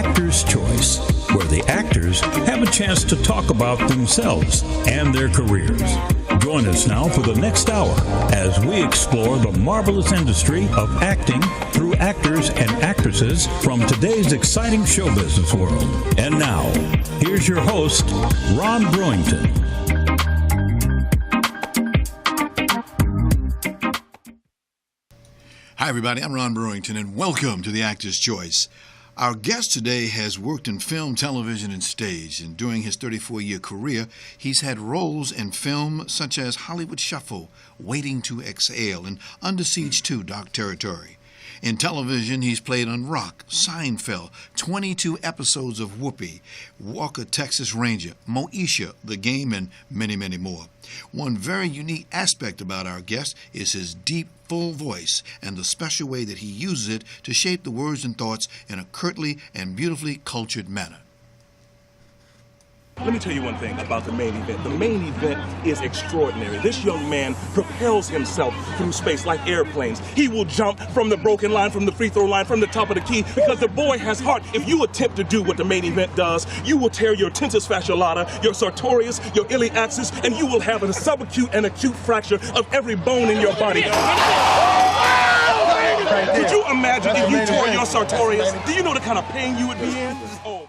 Actor's Choice, where the actors have a chance to talk about themselves and their careers. Join us now for the next hour as we explore the marvelous industry of acting through actors and actresses from today's exciting show business world. And now, here's your host, Ron Brewington. Hi, everybody. I'm Ron Brewington, and welcome to the Actor's Choice. Our guest today has worked in film, television, and stage, and during his 34-year career, he's had roles in film such as Hollywood Shuffle, Waiting to Exhale, and Under Siege 2, Dark Territory. In television, he's played on Rock, Seinfeld, 22 episodes of Whoopi, Walker, Texas Ranger, Moesha, The Game, and many, many more. One very unique aspect about our guest is his deep, full voice and the special way that he uses it to shape the words and thoughts in a curtly and beautifully cultured manner. Let me tell you one thing about the main event. The main event is extraordinary. This young man propels himself through space like airplanes. He will jump from the broken line, from the free throw line, from the top of the key, because the boy has heart. If you attempt to do what the main event does, you will tear your tensus fasciolata, your sartorius, your iliaxis, and you will have a subacute and acute fracture of every bone in your body. Could you imagine if you tore your sartorius? Do you know the kind of pain you would be in? Oh.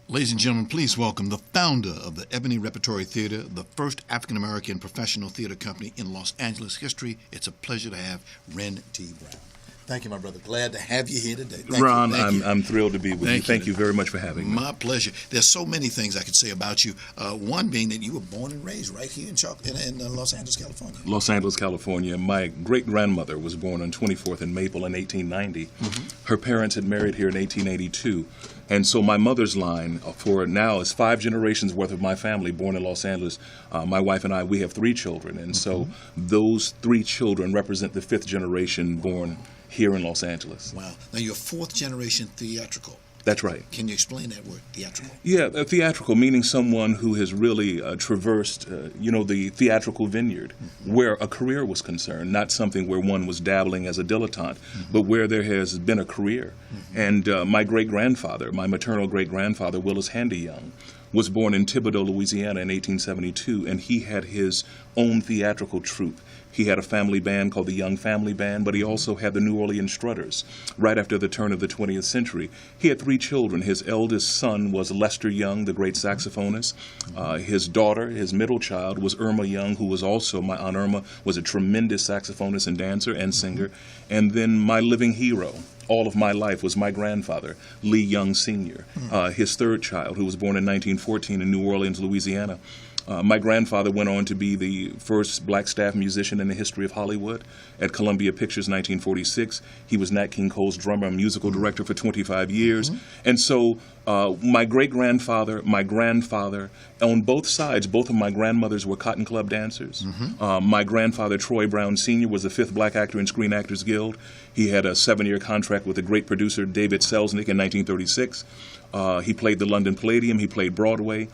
Ladies and gentlemen, please welcome the founder of the Ebony Repertory Theater, the first African-American professional theater company in Los Angeles history. It's a pleasure to have Wren T. Brown. Thank you, my brother. Glad to have you here today. Ron, I'm thrilled to be with you. Thank you very much for having me. My pleasure. There's so many things I could say about you. One being that you were born and raised right here in Los Angeles, California. Los Angeles, California. My great-grandmother was born on 24th and Maple in 1890. Mm-hmm. Her parents had married here in 1882. And so my mother's line for now is 5 generations worth of my family born in Los Angeles. My wife and I, we have 3 children. And so those 3 children represent the 5th generation born here in Los Angeles. Wow. Now you're 4th generation theatrical. That's right. Can you explain that word, theatrical? Yeah, theatrical, meaning someone who has really traversed, the theatrical vineyard, where a career was concerned, not something where one was dabbling as a dilettante, but where there has been a career. And my great-grandfather, my maternal great-grandfather, Willis Handy Young, was born in Thibodaux, Louisiana in 1872, and he had his own theatrical troupe. He had a family band called the Young Family Band, but he also had the New Orleans Strutters right after the turn of the 20th century. He had 3 children. His eldest son was Lester Young, the great saxophonist. His daughter, his middle child, was Irma Young, who was also, my Aunt Irma, was a tremendous saxophonist and dancer and singer. And then my living hero, all of my life, was my grandfather, Lee Young Sr., his 3rd child, who was born in 1914 in New Orleans, Louisiana. My grandfather went on to be the first black staff musician in the history of Hollywood at Columbia Pictures 1946. He was Nat King Cole's drummer and musical director for 25 years. And so my great-grandfather, my grandfather, on both sides, both of my grandmothers were Cotton Club dancers. My grandfather, Troy Brown Sr., was the 5th Black Actor in Screen Actors Guild. He had a 7-year contract with the great producer David Selznick in 1936. He played the London Palladium. He played Broadway.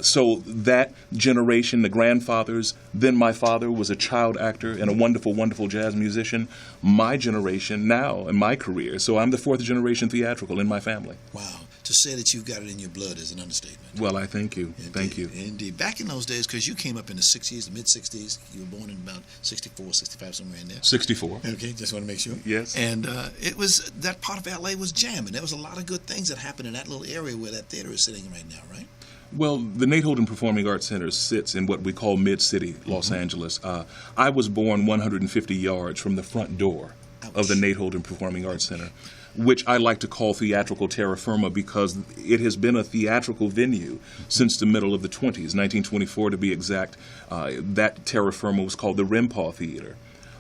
So that generation, the grandfathers, then my father was a child actor and a wonderful, wonderful jazz musician. My generation now in my career, so I'm the 4th generation theatrical in my family. Wow. To say that you've got it in your blood is an understatement. Well, I thank you. Indeed, thank you. Indeed. Back in those days, because you came up in the 60s, the mid-60s, you were born in about 64, 65, somewhere in there. 64. Okay, just want to make sure. Yes. And it was, that part of L.A. was jamming. There was a lot of good things that happened in that little area where that theater is sitting right now, right? Well, the Nate Holden Performing Arts Center sits in what we call mid-city Los Angeles. I was born 150 yards from the front door of the Nate Holden Performing Arts Center, which I like to call theatrical terra firma because it has been a theatrical venue since the middle of the 20s, 1924 to be exact. That terra firma was called the Rimpaw Theater.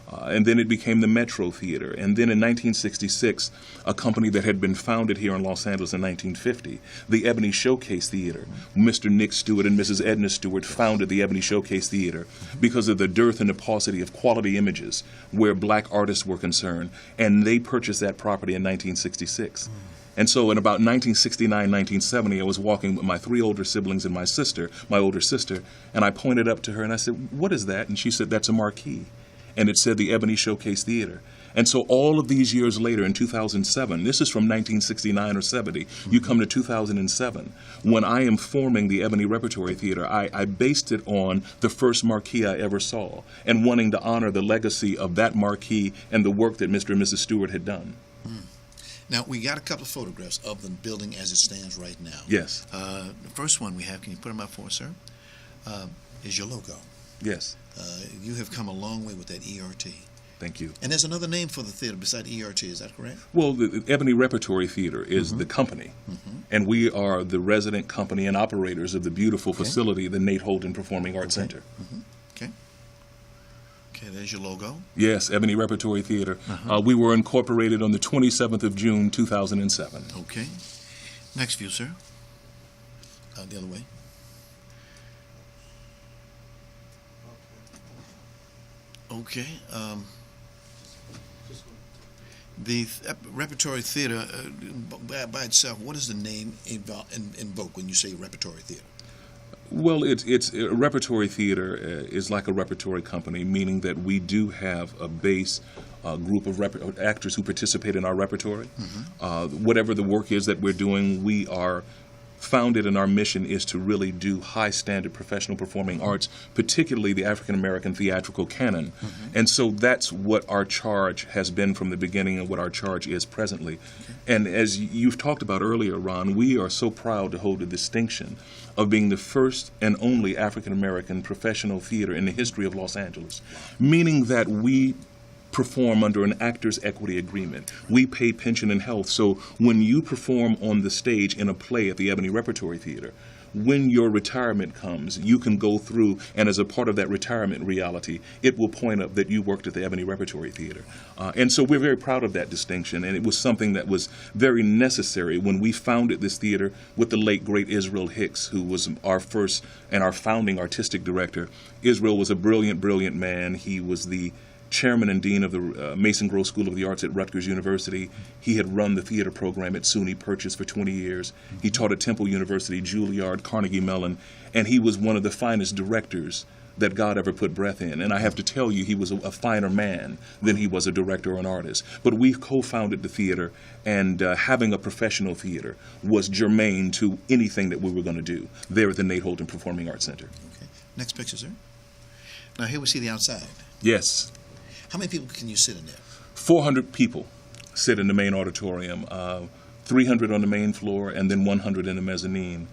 And then it became the Metro Theater. And then in 1966, a company that had been founded here in Los Angeles in 1950, the Ebony Showcase Theater. Mr. Nick Stewart and Mrs. Edna Stewart founded the Ebony Showcase Theater because of the dearth and the paucity of quality images where black artists were concerned. And they purchased that property in 1966. And so in about 1969, 1970, I was walking with my 3 older siblings and my sister, my older sister, and I pointed up to her and I said, "What is that?" And she said, "That's a marquee." And it said the Ebony Showcase Theater. And so all of these years later, in 2007, this is from 1969 or 70, you come to 2007, when I am forming the Ebony Repertory Theater, I based it on the first marquee I ever saw, and wanting to honor the legacy of that marquee and the work that Mr. and Mrs. Stewart had done. Now, we got a couple of photographs of the building as it stands right now. Yes. The first one we have, can you put them up for us, sir? Is your logo. Yes. You have come a long way with that ERT. Thank you. And there's another name for the theater besides ERT, is that correct? Well, the Ebony Repertory Theater is the company, and we are the resident company and operators of the beautiful facility, the Nate Holden Performing Arts Center. Okay. Okay, there's your logo. Yes, Ebony Repertory Theater. We were incorporated on the 27th of June, 2007. Okay. Next view, sir. The other way. Okay. The Repertory Theater, by itself, what does the name invoke when you say Repertory Theater? Well, it's a repertory theater is like a repertory company, meaning that we do have a base group of actors who participate in our repertory. Whatever the work is that we're doing, we are founded, and our mission is to really do high standard professional performing arts, particularly the African American theatrical canon. And so that's what our charge has been from the beginning and what our charge is presently. And as you've talked about earlier, Ron, we are so proud to hold the distinction of being the first and only African American professional theater in the history of Los Angeles, meaning that we perform under an actors' equity agreement. We pay pension and health, so when you perform on the stage in a play at the Ebony Repertory Theater, when your retirement comes, you can go through, and as a part of that retirement reality, it will point up that you worked at the Ebony Repertory Theater. And so we're very proud of that distinction, and it was something that was very necessary when we founded this theater with the late, great Israel Hicks, who was our first and our founding artistic director. Israel was a brilliant, brilliant man. He was the chairman and dean of the Mason Gross School of the Arts at Rutgers University. He had run the theater program at SUNY Purchase for 20 years. He taught at Temple University, Juilliard, Carnegie Mellon, and he was one of the finest directors that God ever put breath in. And I have to tell you, he was a finer man than he was a director or an artist. But we co-founded the theater, and having a professional theater was germane to anything that we were going to do there at the Nate Holden Performing Arts Center. Okay. Next picture, sir. Now here we see the outside. Yes. How many people can you sit in there? 400 people sit in the main auditorium, 300 on the main floor, and then 100 in the mezzanine.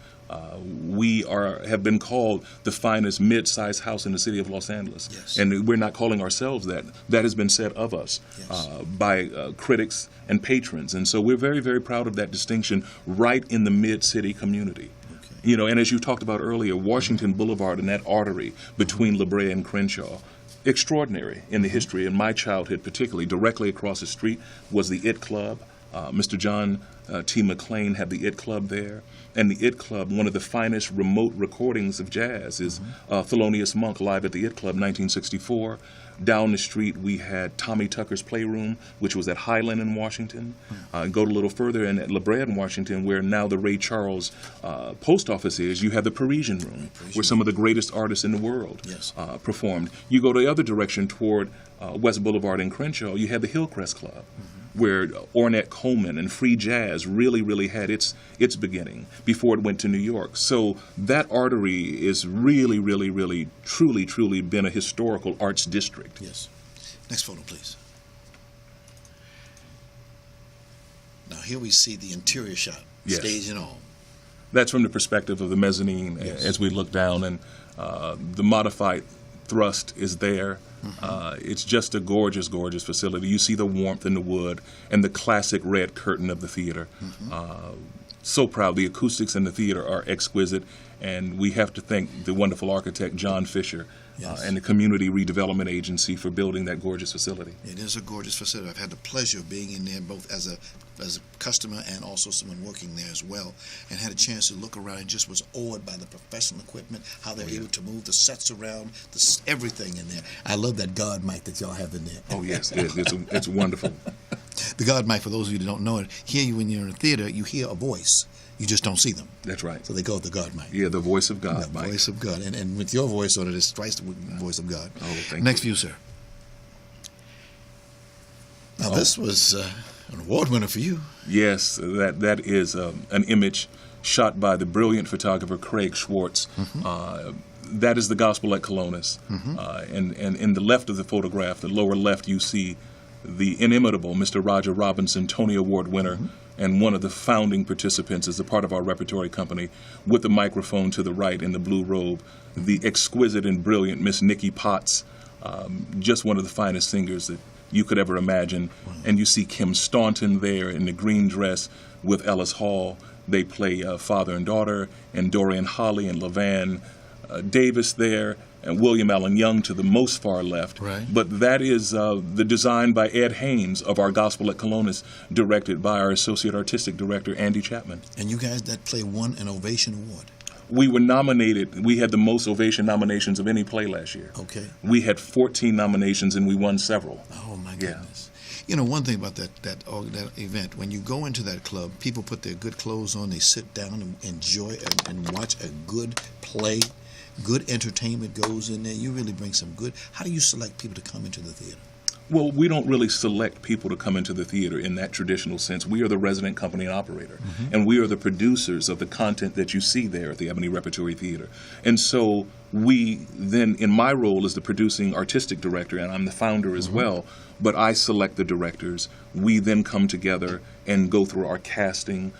We have been called the finest mid-sized house in the city of Los Angeles. Yes. And we're not calling ourselves that. That has been said of us by critics and patrons. And so we're very, very proud of that distinction right in the mid-city community. Okay. You know, and as you talked about earlier, Washington Boulevard and that artery between La Brea and Crenshaw, extraordinary in the history. In my childhood particularly, directly across the street was the IT Club. Mr. John T. McClain had the IT Club there. And the IT Club, one of the finest remote recordings of jazz, is Thelonious Monk live at the IT Club, 1964. Down the street, we had Tommy Tucker's Playroom, which was at Highland in Washington. Go a little further, and at La Brea in Washington, where now the Ray Charles post office is, you have the Parisian Room, where some of the greatest artists in the world performed. You go the other direction toward West Boulevard in Crenshaw, you had the Hillcrest Club, where Ornette Coleman and free jazz really had its beginning before it went to New York. So that artery is really, truly been a historical arts district. Yes. Next photo, please. Now here we see the interior shot, stage and all. That's from the perspective of the mezzanine as we look down, and the modified thrust is there. It's just a gorgeous, gorgeous facility. You see the warmth in the wood and the classic red curtain of the theater. So proud. The acoustics in the theater are exquisite, and we have to thank the wonderful architect John Fisher and the Community Redevelopment Agency for building that gorgeous facility. It is a gorgeous facility. I've had the pleasure of being in there both as a customer and also someone working there as well, and had a chance to look around and just was awed by the professional equipment, how they're able to move the sets around, everything in there. I love that God mic that y'all have in there. Oh, yes. It's wonderful. The God mic, for those of you that don't know it, when you're in a theater, you hear a voice. You just don't see them. That's right. So they call it the God mic. Yeah, the voice of God, The voice of God. And with your voice on it, it's twice the voice of God. Oh, thank you. Next view, sir. Next view, sir. Now, here we see the interior shot, stage and all. That's from the perspective of the mezzanine as we look down, and the modified thrust is there. Next view, sir. Now, this was an award winner for you. Yes, that is an image shot by the brilliant photographer Craig Schwartz. That is the Gospel at Colonus. And in the left of the photograph, the lower left, you see the inimitable Mr. Roger Robinson, Tony Award winner, and one of the founding participants as a part of our repertory company, with the microphone to the right in the blue robe, the exquisite and brilliant Miss Nikki Potts, just one of the finest singers that you could ever imagine. And you see Kim Staunton there in the green dress with Ellis Hall. They play father and daughter, and Dorian Holly and LaVan Davis there, and William Allen Young to the most far left. Right. But that is the design by Ed Haynes of our Gospel at Colonus, directed by our Associate Artistic Director, Andy Chapman. And you guys, that play won an Ovation Award. We were nominated. We had the most Ovation nominations of any play last year. Okay. We had 14 nominations, and we won several. Oh, my Yeah. goodness. You know, one thing about that event, when you go into that club, people put their good clothes on, they sit down and enjoy and watch a good play. Good entertainment goes in there. You really bring some good. How do you select people to come into the theater? Well, we don't really select people to come into the theater in that traditional sense. We are the resident company and operator, and we are the producers of the content that you see there at the Ebony Repertory Theater. And so we then, in my role as the producing artistic director, and I'm the founder as well, but I select the directors. We then come together and go through our casting.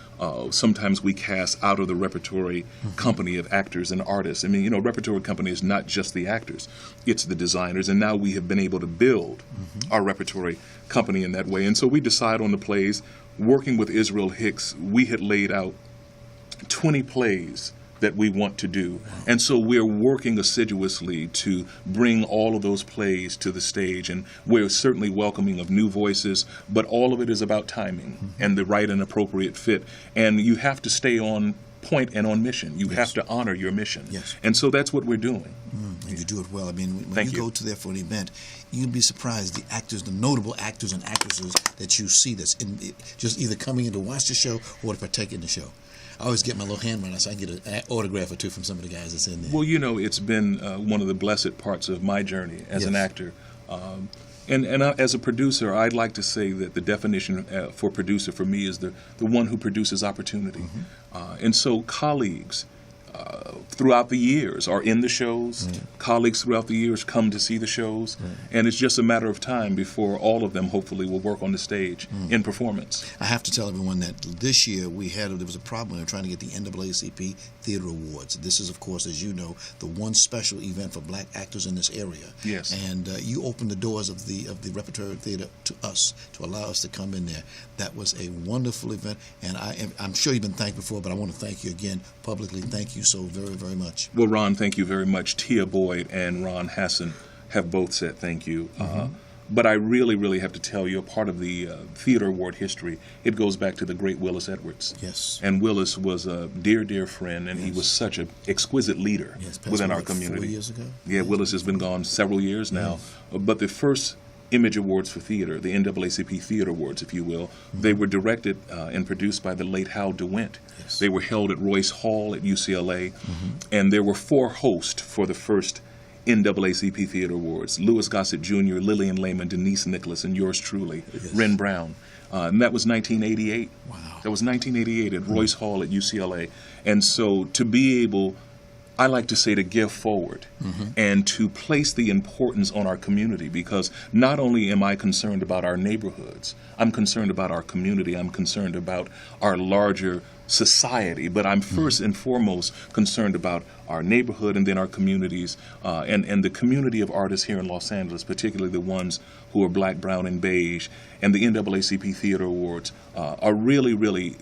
Sometimes we cast out of the repertory company of actors and artists. I mean, you know, repertory company is not just the actors, it's the designers. And now we have been able to build our repertory company in that way. And so we decide on the plays. Working with Israel Hicks, we had laid out 20 plays that we want to do. And so we're working assiduously to bring all of those plays to the stage, and we're certainly welcoming of new voices, but all of it is about timing and the right and appropriate fit. And you have to stay on point and on mission. You have to honor your mission. Yes. And so that's what we're doing. And you do it well. I mean, when Thank you you. go to there for an event, you'd be surprised the actors, the notable actors and actresses that you see that's just either coming in to watch the show or to partake in the show. I always get my little handwriting so I can get an autograph or two from some of the guys that's in there. Well, you know, it's been one of the blessed parts of my journey as an actor. And as a producer, I'd like to say that the definition for producer for me is the one who produces opportunity. And so colleagues throughout the years are in the shows. Colleagues throughout the years come to see the shows. And it's just a matter of time before all of them hopefully will work on the stage in performance. I have to tell everyone that this year there was a problem. We were trying to get the NAACP Theater Awards. This is, of course, as you know, the one special event for black actors in this area. Yes. And you opened the doors of the Repertory Theater to us, to allow us to come in there. That was a wonderful event, and I'm sure you've been thanked before, but I want to thank you again publicly. Thank you so very, very much. Well, Ron, thank you very much. Tia Boyd and Ron Hassan have both said thank you. But I really, really have to tell you, a part of the Theater Award history, it goes back to the great Willis Edwards. Yes. And Willis was a dear, dear friend, and he was such an exquisite leader within our community. 4 years ago? Yeah, Willis has been gone several years now. But the first Image Awards for Theater, the NAACP Theater Awards, if you will, they were directed and produced by the late Hal DeWint. Yes. They were held at Royce Hall at UCLA, and there were 4 hosts for the first NAACP Theater Awards: Louis Gossett Jr., Lillian Lehman, Denise Nicholas, and yours truly, Wren Brown. And that was 1988. Wow. That was 1988 at Royce Hall at UCLA. And so to be able, I like to say, to give forward and to place the importance on our community, because not only am I concerned about our neighborhoods, I'm concerned about our community, I'm concerned about our larger society, but I'm first and foremost concerned about our neighborhood and then our communities and the community of artists here in Los Angeles, particularly the ones who are black, brown, and beige. And the NAACP Theater Awards are really, really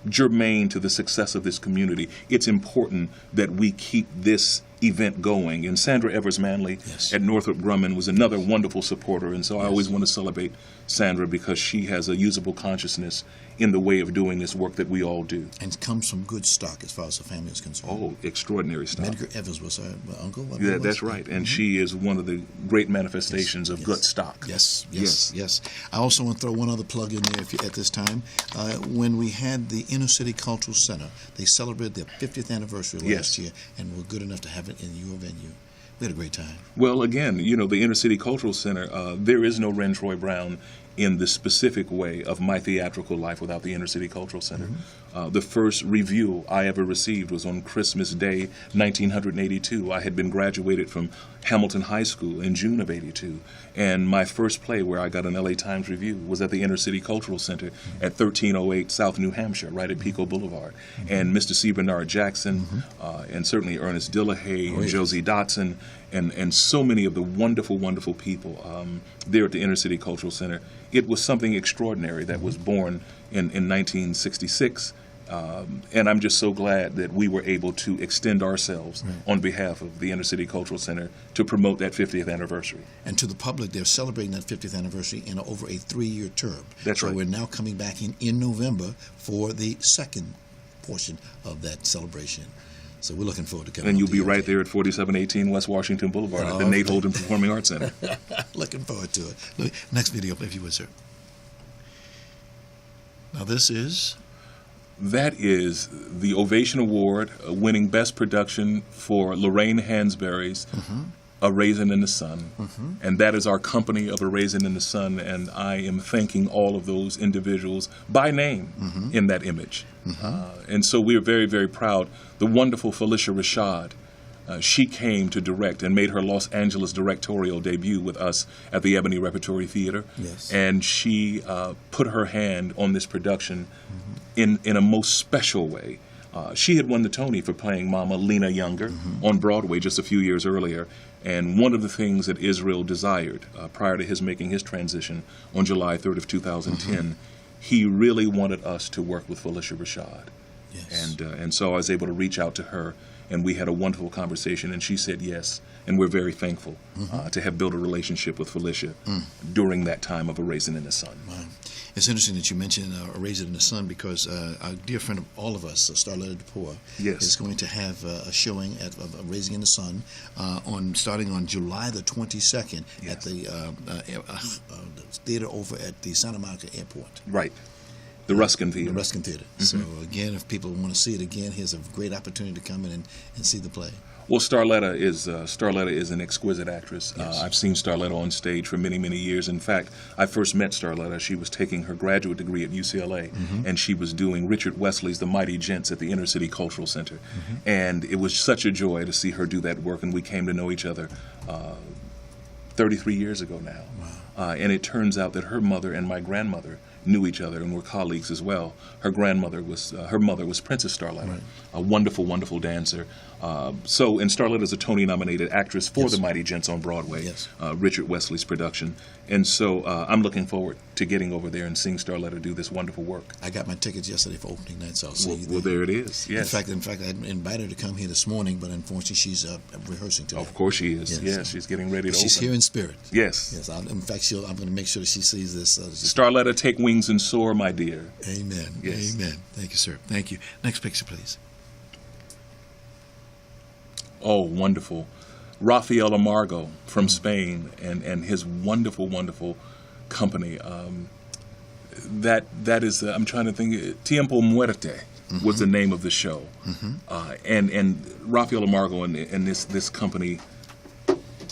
germane to the success of this community. It's important that we keep this event going. And Sandra Evers Manley at Northrop Grumman was another wonderful supporter, and so I always want to celebrate Sandra because she has a usable consciousness in the way of doing this work that we all do. And comes from good stock as far as the family is concerned. Oh, extraordinary stuff. Medgar Evers was her uncle? Yeah, that's right. And she is one of the great manifestations of good stock. Yes. I also want to throw one other plug in there at this time. When we had the Inner City Cultural Center, they celebrated their 50th anniversary last year and were good enough to have it in your venue. We had a great time. Well, again, you know, the Inner City Cultural Center, there is no Wren Troy Brown in the specific way of my theatrical life without the Inner City Cultural Center. The first review I ever received was on Christmas Day, 1982. I had been graduated from Hamilton High School in June of '82, and my first play where I got an LA Times review was at the Inner City Cultural Center at 1308 South New Hampshire, right at Pico Boulevard. And Mr. C. Bernard Jackson, and certainly Ernest Dillahay, and Josie Dotson, and so many of the wonderful, wonderful people there at the Inner City Cultural Center. It was something extraordinary that was born in 1966. And I'm just so glad that we were able to extend ourselves on behalf of the Inner City Cultural Center to promote that 50th anniversary. And to the public, they're celebrating that 50th anniversary in over a 3-year term. That's right. So we're now coming back in November for the second portion of that celebration. So we're looking forward to coming. And you'll be right there at 4718 West Washington Boulevard at the Nate Holden Performing Arts Center. Looking forward to it. Look, next video, if you would, sir. Now this is... That is the Ovation Award winning Best Production for Lorraine Hansberry's A Raisin in the Sun. And that is our company of A Raisin in the Sun, and I am thanking all of those individuals by name in that image. And so we are very, very proud. The wonderful Felicia Rashad, she came to direct and made her Los Angeles directorial debut with us at the Ebony Repertory Theater. Yes. And she put her hand on this production in a most special way. She had won the Tony for playing Mama Lena Younger on Broadway just a few years earlier. And one of the things that Israel desired prior to his making his transition on July 3rd of 2010, he really wanted us to work with Felicia Rashad. Yes. And so I was able to reach out to her, and we had a wonderful conversation, and she said yes. And we're very thankful to have built a relationship with Felicia during that time of A Raisin in the Sun. Wow. It's interesting that you mentioned A Raisin in the Sun, because a dear friend of all of us, Starletta DePore, is going to have a showing at A Raisin in the Sun starting on July the 22nd at the theater over at the Santa Monica Airport. Right. The Ruskin Theater. The Ruskin Theater. So again, if people want to see it again, here's a great opportunity to come in and see the play. Well, Starletta is an exquisite actress. Yes. I've seen Starletta on stage for many, many years. In fact, I first met Starletta. She was taking her graduate degree at UCLA, and she was doing Richard Wesley's The Mighty Gents at the Inner City Cultural Center. And it was such a joy to see her do that work, and we came to know each other 33 years ago now. Wow. And it turns out that her mother and my grandmother knew each other and were colleagues as well. Her mother was Princess Starletta, a wonderful, wonderful dancer. And Starletta is a Tony-nominated actress for The Mighty Gents on Broadway, Richard Wesley's production. And so I'm looking forward to getting over there and seeing Starletta do this wonderful work. I got my tickets yesterday for opening night, so I'll see you there. Well, there it is. Yes. In fact, I invited her to come here this morning, but unfortunately she's rehearsing today. Of course she is. Yes, she's getting ready to open. She's here in spirit. Yes. Yes. In fact, I'm going to make sure that she sees this. Starletta, take wings and soar, my dear. Amen. Yes. Amen. Thank you, sir. Thank you. Next picture, please. Oh, wonderful. Rafael Amargo from Spain and his wonderful, wonderful company. That is, I'm trying to think, Tiempo Muerte was the name of the show. And Rafael Amargo and this company,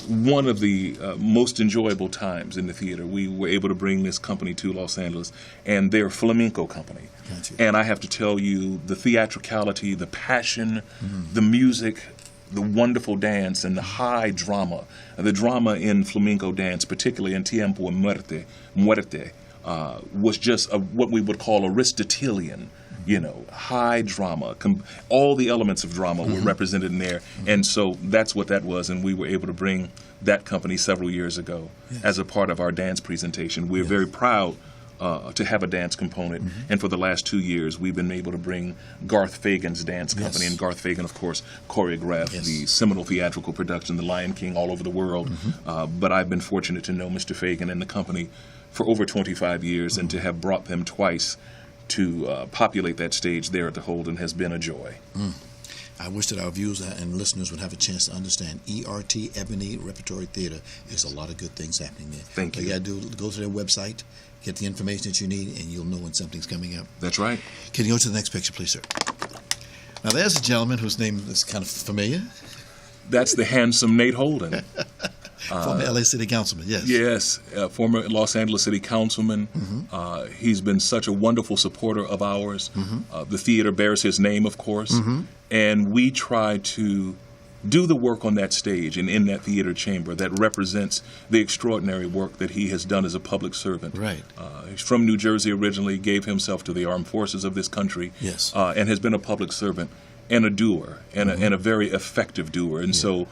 one of the most enjoyable times in the theater, we were able to bring this company to Los Angeles, and they're a flamenco company. Gotcha. And I have to tell you, the theatricality, the passion, the music, the wonderful dance, and the high drama. The drama in flamenco dance, particularly in Tiempo Muerte, was just what we would call Aristotelian, high drama. All the elements of drama were represented in there, and so that's what that was, and we were able to bring that company several years ago as a part of our dance presentation. We're very proud to have a dance component, and for the last 2 years we've been able to bring Garth Fagan's dance company, and Garth Fagan, of course, choreographed the seminal theatrical production, The Lion King, all over the world. But I've been fortunate to know Mr. Fagan and the company for over 25 years, and to have brought them twice to populate that stage there at the Holden has been a joy. I wish that our viewers and listeners would have a chance to understand ERT, Ebony Repertory Theater. There's a lot of good things happening there. Thank you. All you got to do, go to their website, get the information that you need, and you'll know when something's coming up. That's right. Can you go to the next picture, please, sir? Now, there's a gentleman whose name is kind of familiar. That's the handsome Nate Holden. Former LA City Councilman, yes. Yes, former Los Angeles City Councilman. He's been such a wonderful supporter of ours. The theater bears his name, of course, and we try to do the work on that stage and in that theater chamber that represents the extraordinary work that he has done as a public servant. Right. He's from New Jersey originally, gave himself to the armed forces of this country, Yes. And has been a public servant and a doer, and a very effective doer. And so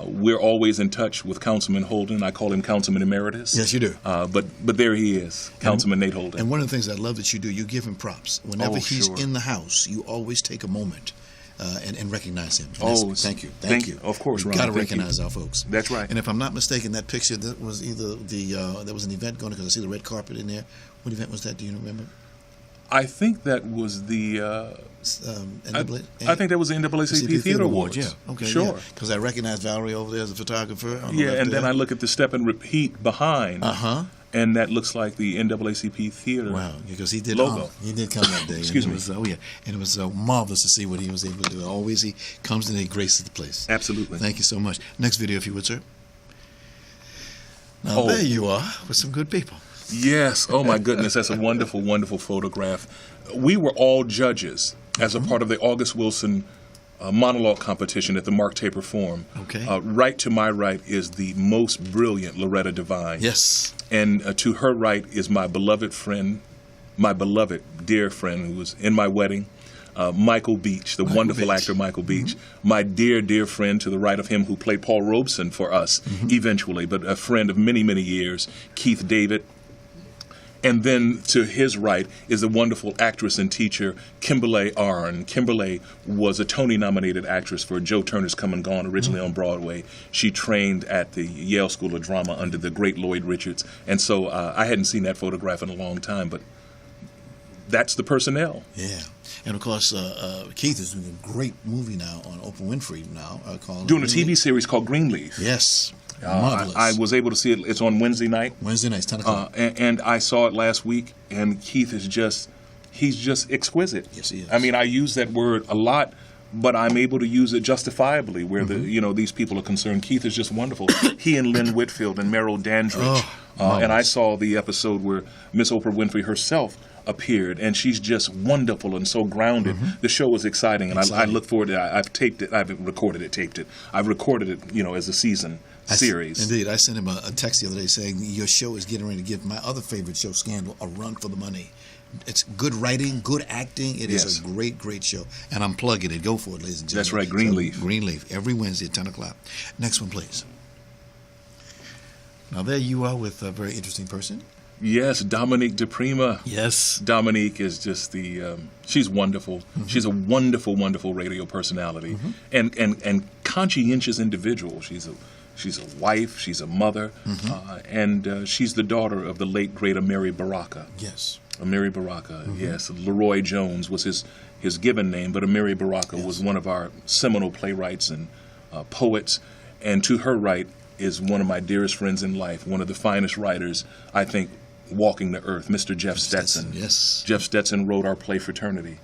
we're always in touch with Councilman Holden. I call him Councilman Emeritus. Yes, you do. But there he is, Councilman Nate Holden. And one of the things I love that you do, you give him props. Whenever he's sure. in the house, you always take a moment and recognize him. And thank you. Thank you. Of course, We've Ron. got to Thank you. recognize our folks. That's right. And if I'm not mistaken, that picture, that was either there was an event going on, because I see the red carpet in there. What event was that? Do you remember? I think that was the. I think that was the NAACP Theater Awards. Yeah. Okay. Sure. Because I recognize Valerie over there as a photographer. On the Yeah, left and then there. I look at the step and repeat behind. And that looks like the NAACP Theater. Wow, because he did logo. He did come that day. Excuse and me. It was, and it was marvelous to see what he was able to do. Always he comes and he graces the place. Absolutely. Thank you so much. Next video, if you would, sir. Now there you are with some good people. Yes. Oh my goodness, that's a wonderful, wonderful photograph. We were all judges as a part of the August Wilson monologue competition at the Mark Taper Forum. Okay. Right to my right is the most brilliant Loretta Devine. Yes. And to her right is my beloved friend, my beloved dear friend who was in my wedding, Michael Beach, the wonderful actor Michael Beach. My dear, dear friend to the right of him who played Paul Robeson for us eventually, but a friend of many, many years, Keith David. And then to his right is the wonderful actress and teacher, Kimberly Arn. Kimberly was a Tony-nominated actress for Joe Turner's Come and Gone, originally on Broadway. She trained at the Yale School of Drama under the great Lloyd Richards. And so I hadn't seen that photograph in a long time, but that's the personnel. Yeah. And of course, Keith is doing a great movie now on Oprah Winfrey now. Called Doing a TV series called Greenleaf. Yes. Marvelous. I was able to see it. It's on Wednesday night. Wednesday nights, 10 o'clock. And I saw it last week, and Keith is he's just exquisite. Yes, he is. I mean, I use that word a lot, but I'm able to use it justifiably where these people are concerned. Keith is just wonderful. He and Lynn Whitfield and Meryl Dandridge. And I saw the episode where Miss Oprah Winfrey herself appeared, and she's just wonderful and so grounded. The show was exciting, and I look forward to it. I've taped it. I've recorded it, taped it. I've recorded it, as a season series. Indeed. I sent him a text the other day saying, your show is getting ready to give my other favorite show, Scandal, a run for the money. It's good writing, good acting. It is a great, great show. And I'm plugging it. Go for it, ladies and gentlemen. That's right, Greenleaf. So, Greenleaf, every Wednesday at 10 o'clock. Next one, please. Now, there you are with a very interesting person. Yes, Dominique DePrima. Yes. Dominique is just she's wonderful. She's a wonderful, wonderful radio personality and conscientious individual. She's a wife, she's a mother, and she's the daughter of the late, great Amiri Baraka. Yes. Amiri Baraka, yes. Leroy Jones was his given name, but Amiri Baraka was one of our seminal playwrights and poets. And to her right is one of my dearest friends in life, one of the finest writers, I think, walking the earth, Mr. Jeff Stetson. Yes. Jeff Stetson wrote our play Fraternity.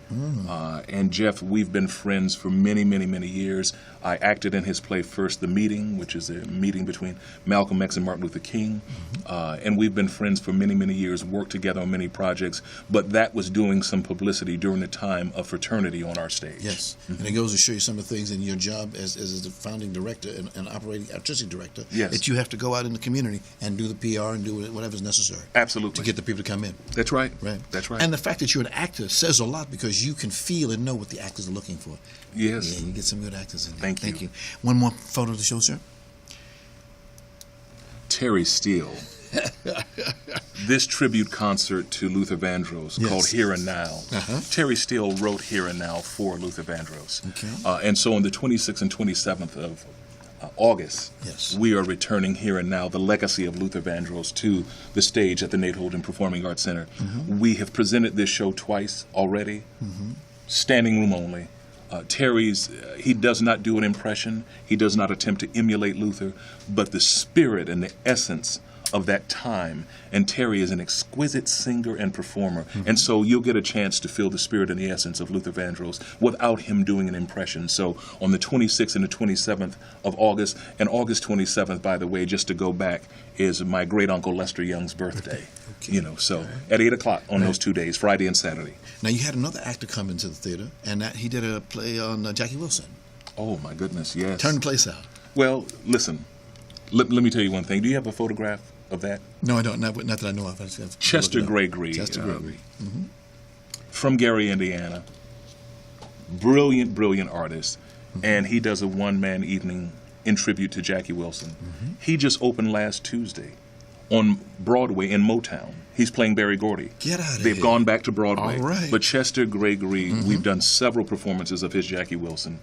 And Jeff, we've been friends for many, many, many years. I acted in his play First the Meeting, which is a meeting between Malcolm X and Martin Luther King. And we've been friends for many, many years, worked together on many projects. But that was doing some publicity during the time of Fraternity on our stage. Yes. And it goes to show you some of the things in your job as the founding director and operating artistic director that you have to go out in the community and do the PR and do whatever's necessary. Absolutely. To get the people to come in. That's right. Right. That's right. And the fact that you're an actor says a lot because you can feel and know what the actors are looking for. Yes. Yeah, you get some good actors in there. Thank you. One more photo to show, sir. Terry Steele. This tribute concert to Luther Vandross called Here and Now. Terry Steele wrote Here and Now for Luther Vandross. Okay. And so on the 26th and 27th of August, we are returning Here and Now, the legacy of Luther Vandross, to the stage at the Nate Holden Performing Arts Center. We have presented this show twice already, standing room only. Terry's, he does not do an impression. He does not attempt to emulate Luther, but the spirit and the essence of that time. And Terry is an exquisite singer and performer. And so you'll get a chance to feel the spirit and the essence of Luther Vandross without him doing an impression. So on the 26th and the 27th of August, and August 27th, by the way, just to go back, is my great uncle Lester Young's birthday. Okay. You know, so at 8 o'clock on those 2 days, Friday and Saturday. Now, you had another actor come into the theater, and he did a play on Jackie Wilson. Oh, my goodness, yes. Turn the place out. Well, listen, let me tell you one thing. Do you have a photograph of that? No, I don't. Not that I know of. I just have to Chester look it up. Gregory. Chester Gregory. From Gary, Indiana. Brilliant, brilliant artist. And he does a one-man evening in tribute to Jackie Wilson. He just opened last Tuesday on Broadway in Motown. He's playing Berry Gordy. Get out of They've here. gone back to Broadway. All right. But Chester Gregory, we've done several performances of his Jackie Wilson.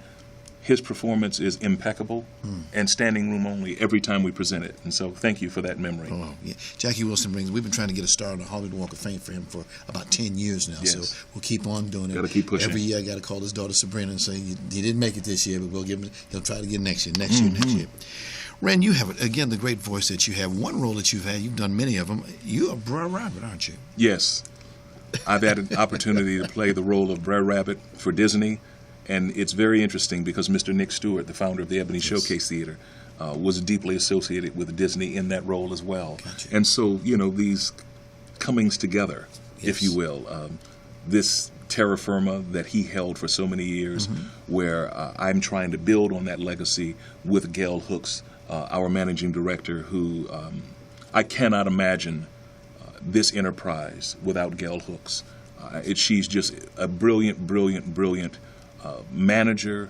His performance is impeccable and standing room only every time we present it. And so thank you for that memory. Oh, yeah. Jackie Wilson brings. We've been trying to get a star on the Hollywood Walk of Fame for him for about 10 years now. Yes. So we'll keep on doing it. Gotta keep pushing. Every year I got to call his daughter Sabrina and say, he didn't make it this year, but we'll give him. He'll try to get next year, next year. Wren, you have, again, the great voice that you have. One role that you've had, you've done many of them. You are Brer Rabbit, aren't you? Yes. I've had an opportunity to play the role of Brer Rabbit for Disney. And it's very interesting because Mr. Nick Stewart, the founder of the Ebony Showcase Theater, was deeply associated with Disney in that role as well. Gotcha. And so, you know, these comings together, if you will, this terra firma that he held for so many years, where I'm trying to build on that legacy with Gail Hooks, our managing director, who I cannot imagine this enterprise without Gail Hooks. She's just a brilliant, brilliant, brilliant manager.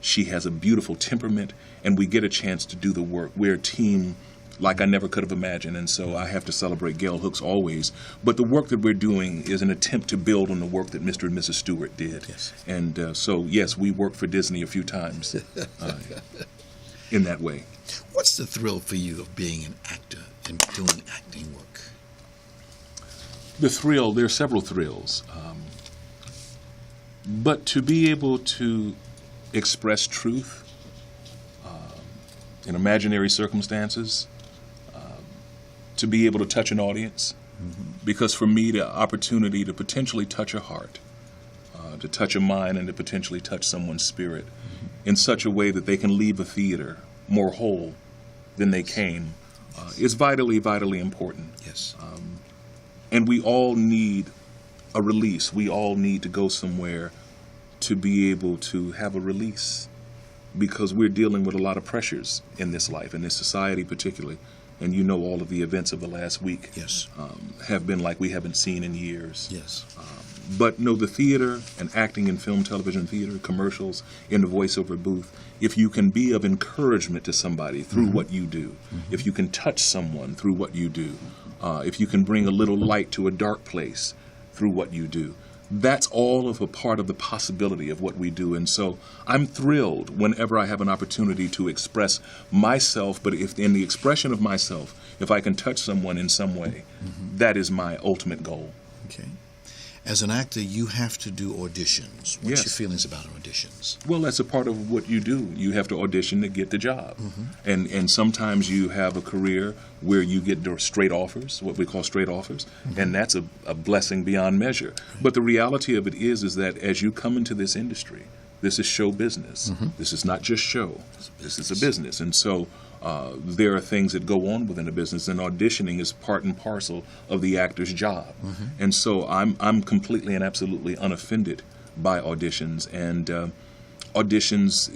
She has a beautiful temperament, and we get a chance to do the work. We're a team like I never could have imagined, and so I have to celebrate Gail Hooks always. But the work that we're doing is an attempt to build on the work that Mr. and Mrs. Stewart did. Yes. And so, yes, we worked for Disney a few times in that way. What's the thrill for you of being an actor and doing acting work? The thrill, there are several thrills. But to be able to express truth in imaginary circumstances, to be able to touch an audience, because for me, the opportunity to potentially touch a heart, to touch a mind, and to potentially touch someone's spirit in such a way that they can leave a theater more whole than they came, is vitally, vitally important. Yes. And we all need a release. We all need to go somewhere to be able to have a release, because we're dealing with a lot of pressures in this life, in this society particularly. And you know, all of the events of the last week Yes. have been like we haven't seen in years. Yes. But no, the theater and acting in film, television, theater, commercials, in the voiceover booth, if you can be of encouragement to somebody through what you do, if you can touch someone through what you do, if you can bring a little light to a dark place through what you do, that's all of a part of the possibility of what we do. And so I'm thrilled whenever I have an opportunity to express myself, but if in the expression of myself, if I can touch someone in some way, that is my ultimate goal. Okay. As an actor, you have to do auditions. What's Yes. your feelings about auditions? Well, that's a part of what you do. You have to audition to get the job. And sometimes you have a career where you get straight offers, what we call straight offers, and that's a blessing beyond measure. But the reality of it is that as you come into this industry, this is show business. This is not just show. This is a business. And so there are things that go on within the business, and auditioning is part and parcel of the actor's job. And so I'm completely and absolutely unoffended by auditions. And auditions,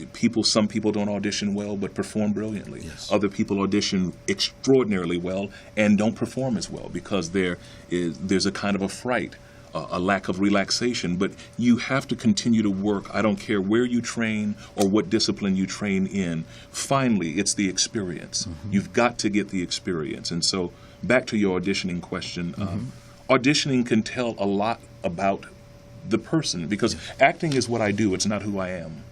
some people don't audition well but perform brilliantly. Yes. Other people audition extraordinarily well and don't perform as well because there's a kind of a fright, a lack of relaxation. But you have to continue to work. I don't care where you train or what discipline you train in. Finally, it's the experience. You've got to get the experience. And so back to your auditioning question, auditioning can tell a lot about the person, because acting is what I do. It's not who I am.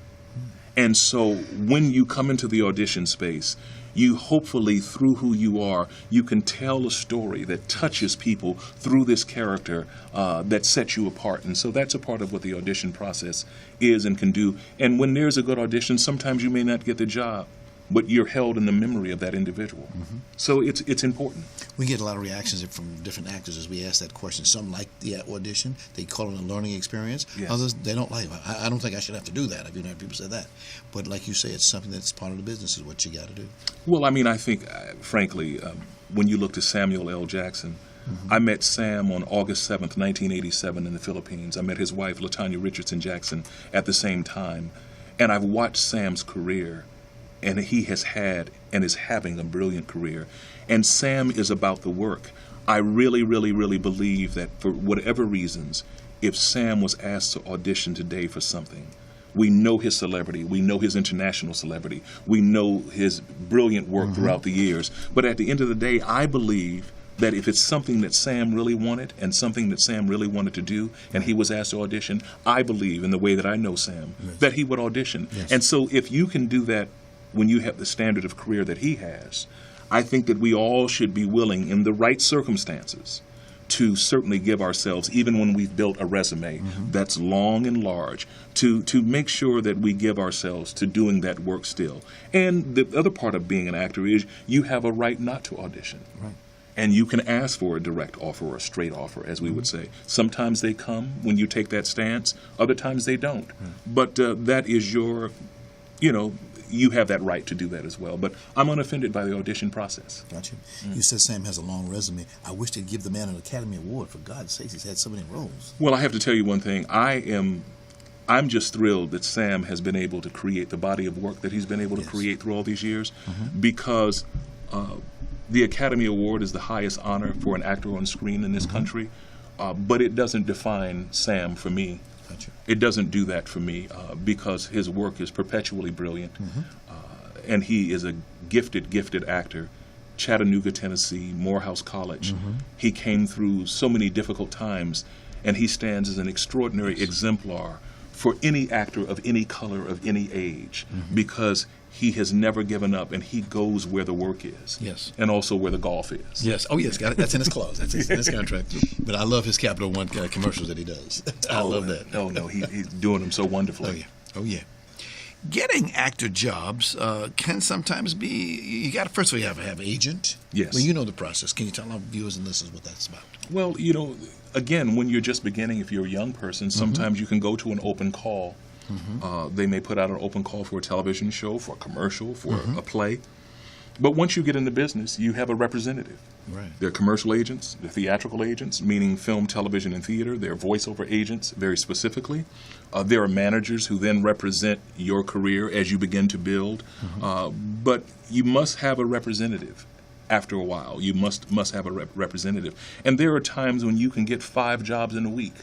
And so when you come into the audition space, you hopefully, through who you are, you can tell a story that touches people through this character that sets you apart. And so that's a part of what the audition process is and can do. And when there's a good audition, sometimes you may not get the job, but you're held in the memory of that individual. So it's important. We get a lot of reactions from different actors as we ask that question. Some like the audition; they call it a learning experience. Yes. Others, they don't like it. I don't think I should have to do that. I've even heard people say that. But like you say, it's something that's part of the business. Is what you got to do. Well, I mean, I think, frankly, when you look to Samuel L. Jackson, I met Sam on August 7th, 1987 in the Philippines. I met his wife, LaTanya Richardson Jackson, at the same time. And I've watched Sam's career, and he has had and is having a brilliant career. And Sam is about the work. I really, really, really believe that for whatever reasons, if Sam was asked to audition today for something, we know his celebrity, we know his international celebrity, we know his brilliant work throughout the years. But at the end of the day, I believe that if it's something that Sam really wanted and something that Sam really wanted to do and he was asked to audition, I believe, in the way that I know Sam, that he would audition. And so if you can do that when you have the standard of career that he has, I think that we all should be willing, in the right circumstances, to certainly give ourselves, even when we've built a resume that's long and large, to make sure that we give ourselves to doing that work still. And the other part of being an actor is you have a right not to audition. Right. And you can ask for a direct offer or a straight offer, as we would say. Sometimes they come when you take that stance. Other times they don't. But that is your, you have that right to do that as well. But I'm unoffended by the audition process. Got you. You said Sam has a long resume. I wish they'd give the man an Academy Award. For God's sakes, he's had so many roles. Well, I have to tell you one thing. I'm just thrilled that Sam has been able to create the body of work that he's been able to create through all these years, because the Academy Award is the highest honor for an actor on screen in this country, but it doesn't define Sam for me. Gotcha. It doesn't do that for me because his work is perpetually brilliant, and he is a gifted actor. Chattanooga, Tennessee, Morehouse College. He came through so many difficult times, and he stands as an extraordinary exemplar for any actor of any color, of any age, because he has never given up, and he goes where the work is. Yes. And also where the golf is. Yes. Oh, yes. Got it. That's in his clause. That's in his contract. But I love his Capital One commercials that he does. I love that. No, he's doing them so wonderfully. Oh, yeah. Getting actor jobs can sometimes be, you got to, first of all, you have to have an agent. Yes. Well, you know the process. Can you tell our viewers and listeners what that's about? Well, again, when you're just beginning, if you're a young person, sometimes you can go to an open call. They may put out an open call for a television show, for a commercial, for a play. But once you get in the business, you have a representative. Right. They're commercial agents, they're theatrical agents, meaning film, television, and theater. They're voiceover agents, very specifically. There are managers who then represent your career as you begin to build. But you must have a representative. After a while, you must have a representative. And there are times when you can get 5 jobs in a week.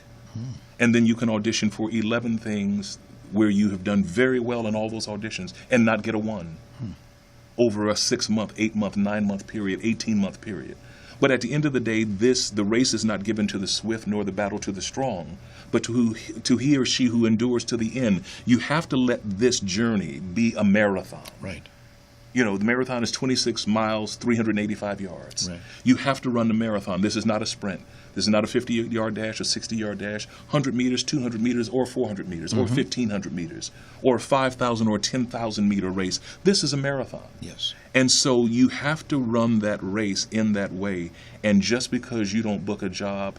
And then you can audition for 11 things where you have done very well in all those auditions and not get a 1 over a 6-month, 8-month, 9-month period, 18-month period. But at the end of the day, the race is not given to the swift nor the battle to the strong, but to he or she who endures to the end. You have to let this journey be a marathon. Right. The marathon is 26 miles, 385 yards. Right. You have to run the marathon. This is not a sprint. This is not a 50-yard dash, a 60-yard dash, 100 meters, 200 meters, or 400 meters, or 1,500 meters, or a 5,000 or 10,000 meter race. This is a marathon. Yes. And so you have to run that race in that way. And just because you don't book a job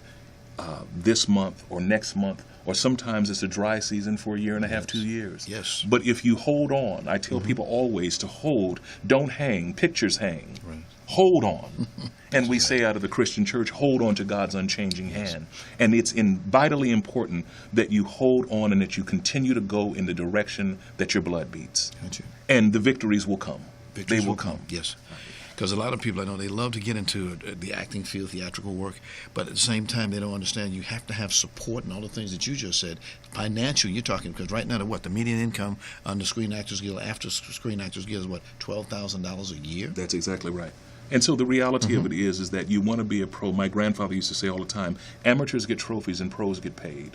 this month or next month, or sometimes it's a dry season for a year and a half, 2 years. Yes. But if you hold on, I tell people always to hold, don't hang, pictures hang. Right. Hold on. And we say out of the Christian church, hold on to God's unchanging hand. And it's vitally important that you hold on and that you continue to go in the direction that your blood beats. Gotcha. And the victories will come. Victories They will come. Yes. Because a lot of people, I know, they love to get into the acting field, theatrical work, but at the same time, they don't understand you have to have support and all the things that you just said. Financial, you're talking, because right now, the median income on the Screen Actors Guild, after Screen Actors Guild, is what, $12,000 a year? That's exactly right. And so the reality of it is that you want to be a pro. My grandfather used to say all the time, amateurs get trophies and pros get paid.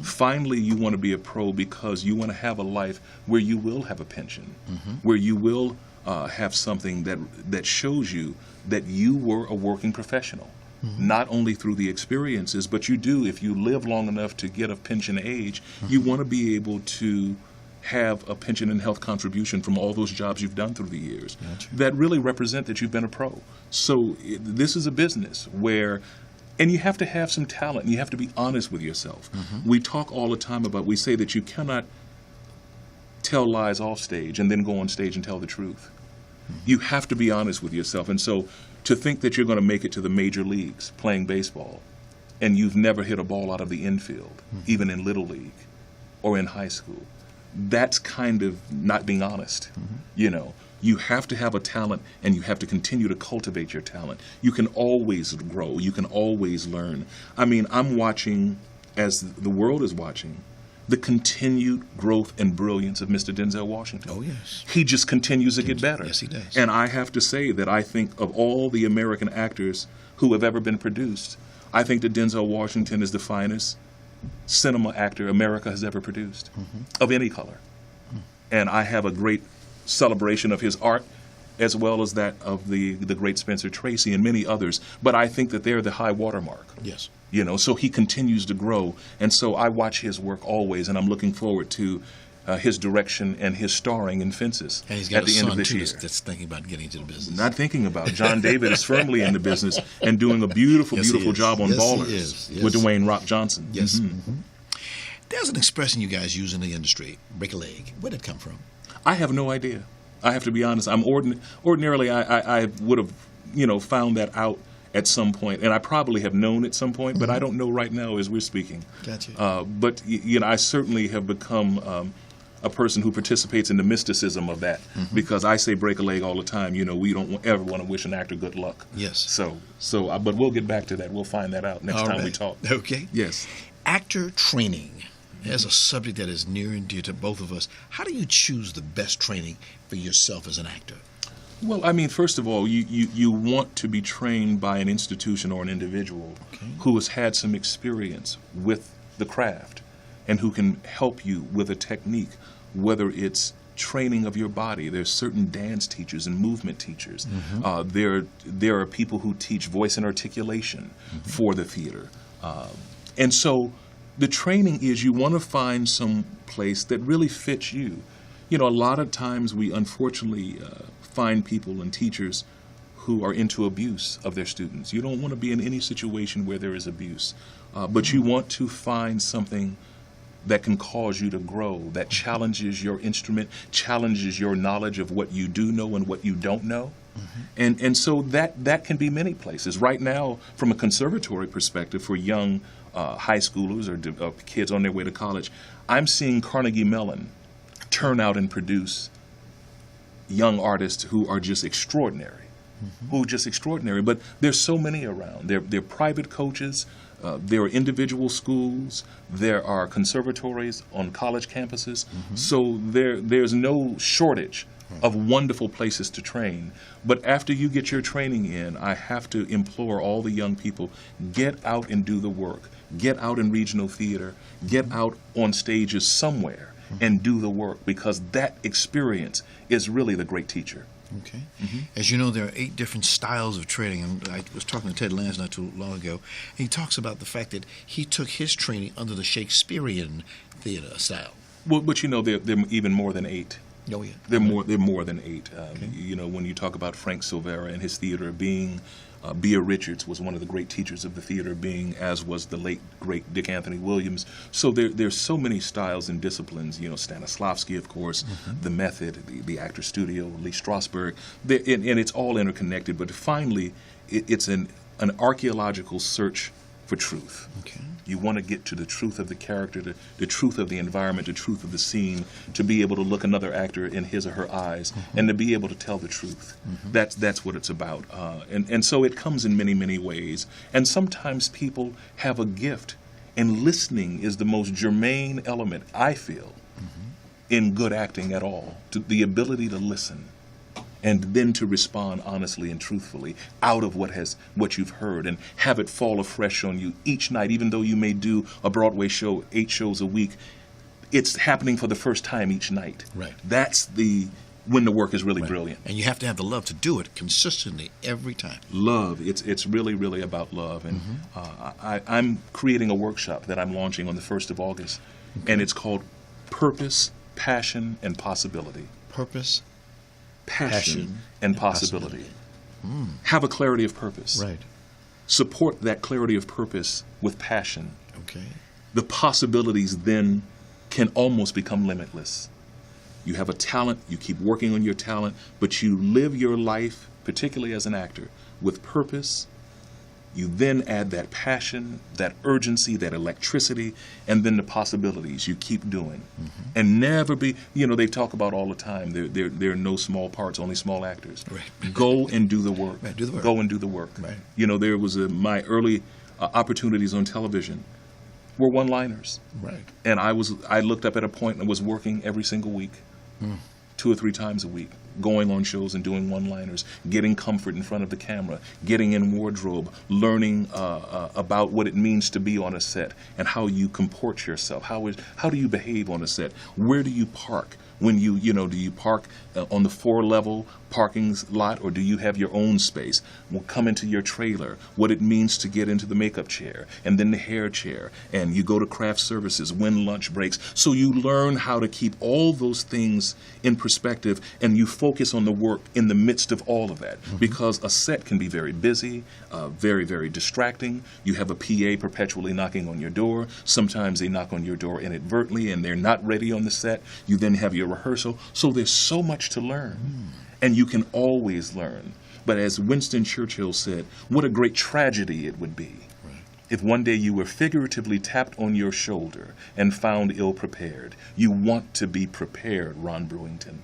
Finally, you want to be a pro because you want to have a life where you will have a pension, where you will have something that shows you that you were a working professional, not only through the experiences, but you do, if you live long enough to get of pension age, you want to be able to have a pension and health contribution from all those jobs you've done through the years Gotcha. that really represent that you've been a pro. So this is a business where, and you have to have some talent, and you have to be honest with yourself. We talk all the time about, we say that you cannot tell lies off stage and then go on stage and tell the truth. You have to be honest with yourself. And so to think that you're going to make it to the major leagues playing baseball and you've never hit a ball out of the infield, even in Little League or in high school, that's kind of not being honest. You know, you have to have a talent, and you have to continue to cultivate your talent. You can always grow. You can always learn. I mean, I'm watching, as the world is watching, the continued growth and brilliance of Mr. Denzel Washington. Oh, yes. He just continues to get better. Yes, he does. And I have to say that I think of all the American actors who have ever been produced, I think that Denzel Washington is the finest cinema actor America has ever produced, of any color. And I have a great celebration of his art, as well as that of the great Spencer Tracy and many others. But I think that they're the high watermark. Yes. You know, so he continues to grow. And so I watch his work always, and I'm looking forward to his direction and his starring in Fences And he's got at the a end son, of this too, year. that's thinking about getting into the business. Not thinking about. John David is firmly in the business and doing a beautiful, Yes, he beautiful is. job on Yes, he Ballers is. Yes. with Dwayne Rock Johnson. Yes. There's an expression you guys use in the industry, break a leg. Where did it come from? I have no idea. I have to be honest. I'm ordinarily I would have, you know, found that out at some point, and I probably have known at some point, but I don't know right now as we're speaking. Gotcha. But you know, I certainly have become a person who participates in the mysticism of that, because I say break a leg all the time. You know, we don't ever want to wish an actor good luck. Yes. So, but we'll get back to that. We'll find that out next All time we right. talk. Okay. Yes. Actor training is a subject that is near and dear to both of us. How do you choose the best training for yourself as an actor? Well, I mean, first of all, you want to be trained by an institution or an individual who has had some experience with the craft and who can help you with a technique, whether it's training of your body. There's certain dance teachers and movement teachers. There are people who teach voice and articulation for the theater. And so the training is, you want to find some place that really fits you. You know, a lot of times we unfortunately find people and teachers who are into abuse of their students. You don't want to be in any situation where there is abuse, but you want to find something that can cause you to grow, that challenges your instrument, challenges your knowledge of what you do know and what you don't know. And so that can be many places. Right now, from a conservatory perspective, for young high schoolers or kids on their way to college, I'm seeing Carnegie Mellon turn out and produce young artists who are just extraordinary, But there's so many around. There are private coaches, there are individual schools, there are conservatories on college campuses. So there's no shortage of wonderful places to train. But after you get your training in, I have to implore all the young people, get out and do the work. Get out in regional theater, get out on stages somewhere and do the work, because that experience is really the great teacher. Okay. As you know, there are 8 different styles of training. And I was talking to Ted Lance not too long ago, and he talks about the fact that he took his training under the Shakespearean theater style. Well, but you know, there are even more than 8. Oh, yeah. They're more than 8. You know, when you talk about Frank Silvera and his theater being, Bea Richards was one of the great teachers of the theater, being, as was the late great Dick Anthony Williams. So there's so many styles and disciplines. You know, Stanislavski, of course, the Method, the Actor Studio, Lee Strasberg, and it's all interconnected. But finally, it's an archaeological search for truth. Okay. You want to get to the truth of the character, the truth of the environment, the truth of the scene, to be able to look another actor in his or her eyes and to be able to tell the truth. That's what it's about. And so it comes in many, many ways. And sometimes people have a gift, and listening is the most germane element, I feel, in good acting at all. The ability to listen and then to respond honestly and truthfully out of what you've heard, and have it fall afresh on you each night. Even though you may do a Broadway show, 8 shows a week, it's happening for the first time each night. Right. That's when the work is really brilliant. And you have to have the love to do it consistently every time. Love. It's really, really about love. And I'm creating a workshop that I'm launching on the 1st of August, and it's called Purpose passion, and possibility. Purpose, Passion and possibility. Have a clarity of purpose. right. Support that clarity of purpose with passion. Okay. The possibilities then can almost become limitless. You have a talent, you keep working on your talent, but you live your life, particularly as an actor, with purpose. You then add that passion, that urgency, that electricity, and then the possibilities you keep doing. And never be, they talk about all the time, there are no small parts, only small actors. Right. Go and do the work. Right, do the work. Go and do the work. Right. There was my early opportunities on television were one-liners. Right. And I looked up at a point and was working every single week, 2 or 3 times a week, going on shows and doing one-liners, getting comfort in front of the camera, getting in wardrobe, learning about what it means to be on a set and how you comport yourself. How do you behave on a set? Where do you park? When do you park on the 4-level parking lot, or do you have your own space? Well, come into your trailer, what it means to get into the makeup chair, and then the hair chair, and you go to craft services, when lunch breaks. So you learn how to keep all those things in perspective, and you focus on the work in the midst of all of that, because a set can be very busy, very, very distracting. You have a PA perpetually knocking on your door. Sometimes they knock on your door inadvertently, and they're not ready on the set. You then have your rehearsal. So there's so much to learn, and you can always learn. But as Winston Churchill said, what a great tragedy it would be if one day you were figuratively tapped on your shoulder and found ill-prepared. You want to be prepared, Ron Brewington.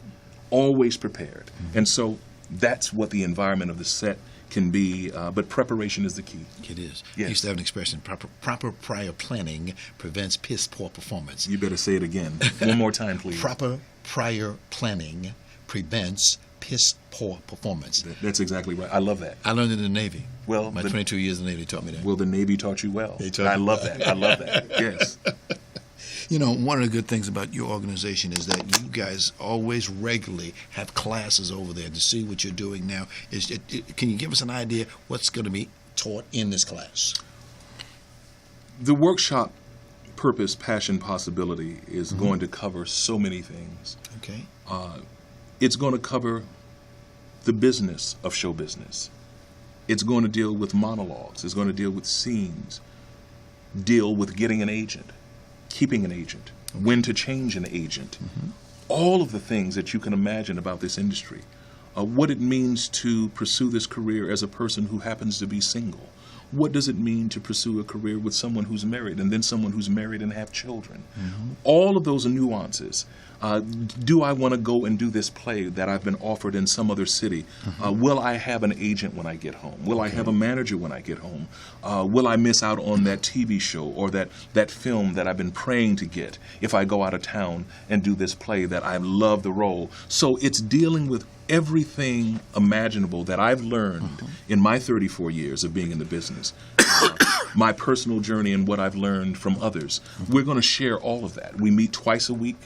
Always prepared. And so that's what the environment of the set can be, but preparation is the key. It is. Yes. I used to have an expression, proper prior planning prevents piss-poor performance. You better say it again. One more time, please. Proper prior planning prevents piss-poor performance. That's exactly right. I love that. I learned it in the Navy. Well, my 22 years in the Navy taught me that. Well, the Navy taught you well. They taught I me love well. that. I love that. Yes. One of the good things about your organization is that you guys always regularly have classes over there to see what you're doing now. Can you give us an idea what's going to be taught in this class? The workshop, Purpose, Passion, Possibility, is going to cover so many things. Okay. It's going to cover the business of show business. It's going to deal with monologues. It's going to deal with scenes, deal with getting an agent, keeping an agent, when to change an agent, all of the things that you can imagine about this industry, what it means to pursue this career as a person who happens to be single. What does it mean to pursue a career with someone who's married and then someone who's married and have children? All of those nuances. Do I want to go and do this play that I've been offered in some other city? Will I have an agent when I get home? Will I have a manager when I get home? Will I miss out on that TV show or that film that I've been praying to get if I go out of town and do this play that I love the role? So it's dealing with everything imaginable that I've learned in my 34 years of being in the business, my personal journey and what I've learned from others. We're going to share all of that. We meet twice a week,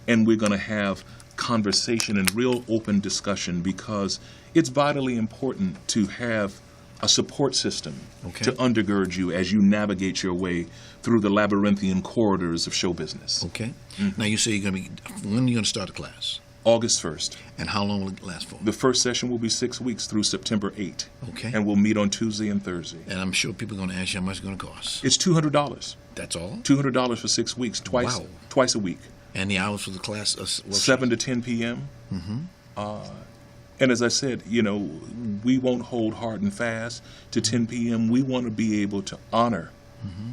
and we're going to have conversation and real open discussion, because it's vitally important to have a support system to undergird you as you navigate your way through the labyrinthian corridors of show business. Okay. Now you say when are you going to start the class? August 1st. And how long will it last for? The first session will be 6 weeks through September 8. Okay. And we'll meet on Tuesday and Thursday. And I'm sure people are going to ask you how much it's going to cost. It's $200. That's all? $200 for 6 weeks, twice a week. And the hours for the class? 7 to 10 p.m. And as I said, we won't hold hard and fast to 10 p.m. We want to be able to honor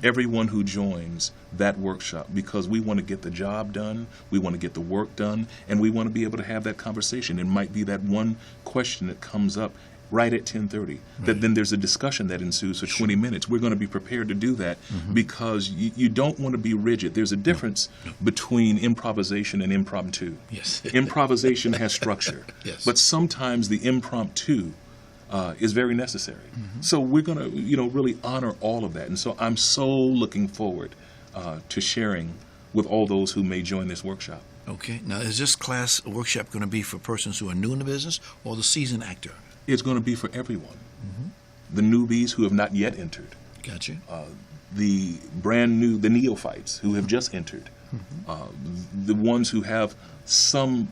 everyone who joins that workshop, because we want to get the job done, we want to get the work done, and we want to be able to have that conversation. It might be that one question that comes up right at 10:30, that then there's a discussion that ensues for 20 minutes. We're going to be prepared to do that, because you don't want to be rigid. There's a difference between improvisation and impromptu. Yes. Improvisation has structure, but sometimes the impromptu is very necessary. So we're going to, really honor all of that. And so I'm so looking forward to sharing with all those who may join this workshop. Okay. Now, is this class workshop going to be for persons who are new in the business or the seasoned actor? It's going to be for everyone. The newbies who have not yet entered. Gotcha. The brand new, the neophytes who have just entered. the ones who have some,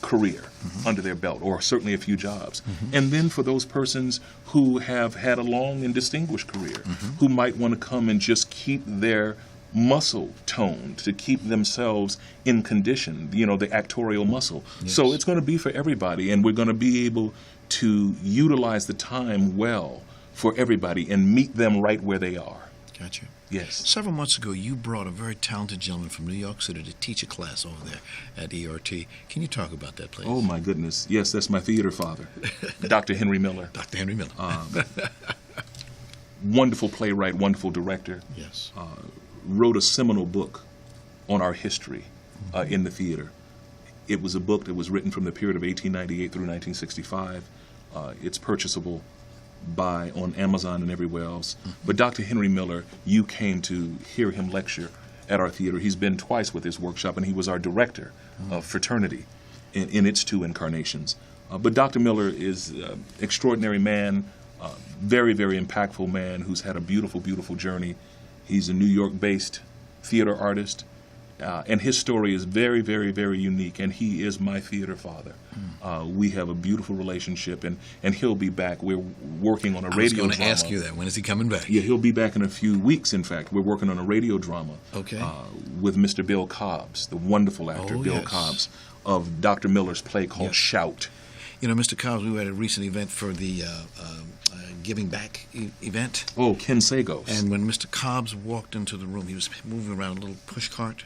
career under their belt, or certainly a few jobs. And then for those persons who have had a long and distinguished career, who might want to come and just keep their muscle toned, to keep themselves in condition, the actorial muscle. Yes. So it's going to be for everybody, and we're going to be able to utilize the time well for everybody and meet them right where they are. Gotcha. Yes. Several months ago, you brought a very talented gentleman from New York City to teach a class over there at ERT. Can you talk about that, please? Oh, my goodness. Yes, that's my theater father, Dr. Henry Miller. Dr. Henry Miller. Wonderful playwright, wonderful director. Yes. Wrote a seminal book on our history in the theater. It was a book that was written from the period of 1898 through 1965. It's purchasable on Amazon and everywhere else. But Dr. Henry Miller, you came to hear him lecture at our theater. He's been twice with his workshop, and he was our director of fraternity in its 2 incarnations. But Dr. Miller is an extraordinary man, very, very impactful man who's had a beautiful, beautiful journey. He's a New York-based theater artist, and his story is very, very, very unique, and he is my theater father. We have a beautiful relationship, and he'll be back. We're working on a radio drama. I was going to ask you that. When is he coming back? Yeah, he'll be back in a few weeks, in fact. We're working on a radio drama with Mr. Bill Cobbs, the wonderful actor Bill Cobbs, of Dr. Miller's play called Shout. Mr. Cobbs, we were at a recent event for the Giving Back event. Oh, Ken Sagos. And when Mr. Cobbs walked into the room, he was moving around a little push cart.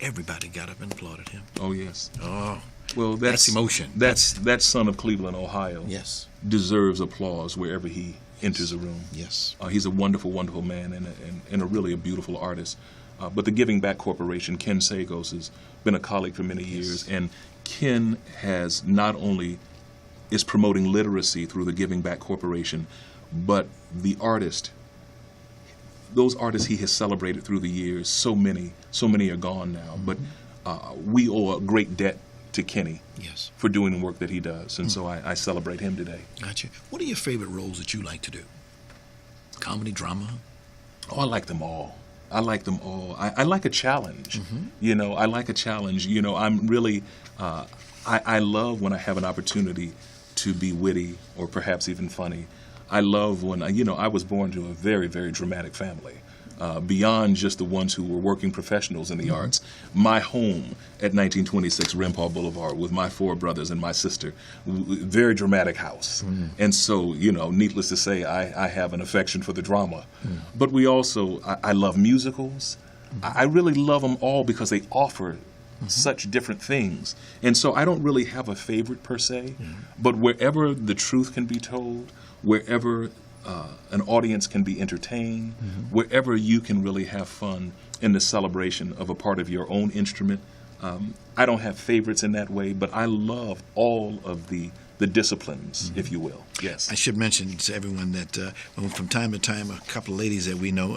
Everybody got up and applauded him. Oh, yes. Oh, well, that's emotion. That son of Cleveland, Ohio, yes, deserves applause wherever he enters a room. Yes. He's a wonderful, wonderful man and really a beautiful artist. But the Giving Back Corporation, Ken Sagos, has been a colleague for many years, and Ken has not only is promoting literacy through the Giving Back Corporation, but the those artists he has celebrated through the years, so many are gone now, but we owe a great debt to Kenny for doing the work that he does, and so I celebrate him today. Gotcha. What are your favorite roles that you like to do? Comedy, drama? Oh, I like them all. I like them all. I like a challenge. I like a challenge. I'm really, I love when I have an opportunity to be witty or perhaps even funny. I love when, I was born to a very, very dramatic family. Beyond just the ones who were working professionals in the arts. My home at 1926 Rempar Boulevard with my 4 brothers and my sister, very dramatic house. And so, needless to say, I have an affection for the drama. But we also, I love musicals. I really love them all because they offer such different things. And so I don't really have a favorite per se, but wherever the truth can be told, wherever an audience can be entertained, wherever you can really have fun in the celebration of a part of your own instrument. I don't have favorites in that way, but I love all of the disciplines, if you will. Yes. I should mention to everyone that from time to time, a couple of ladies that we know,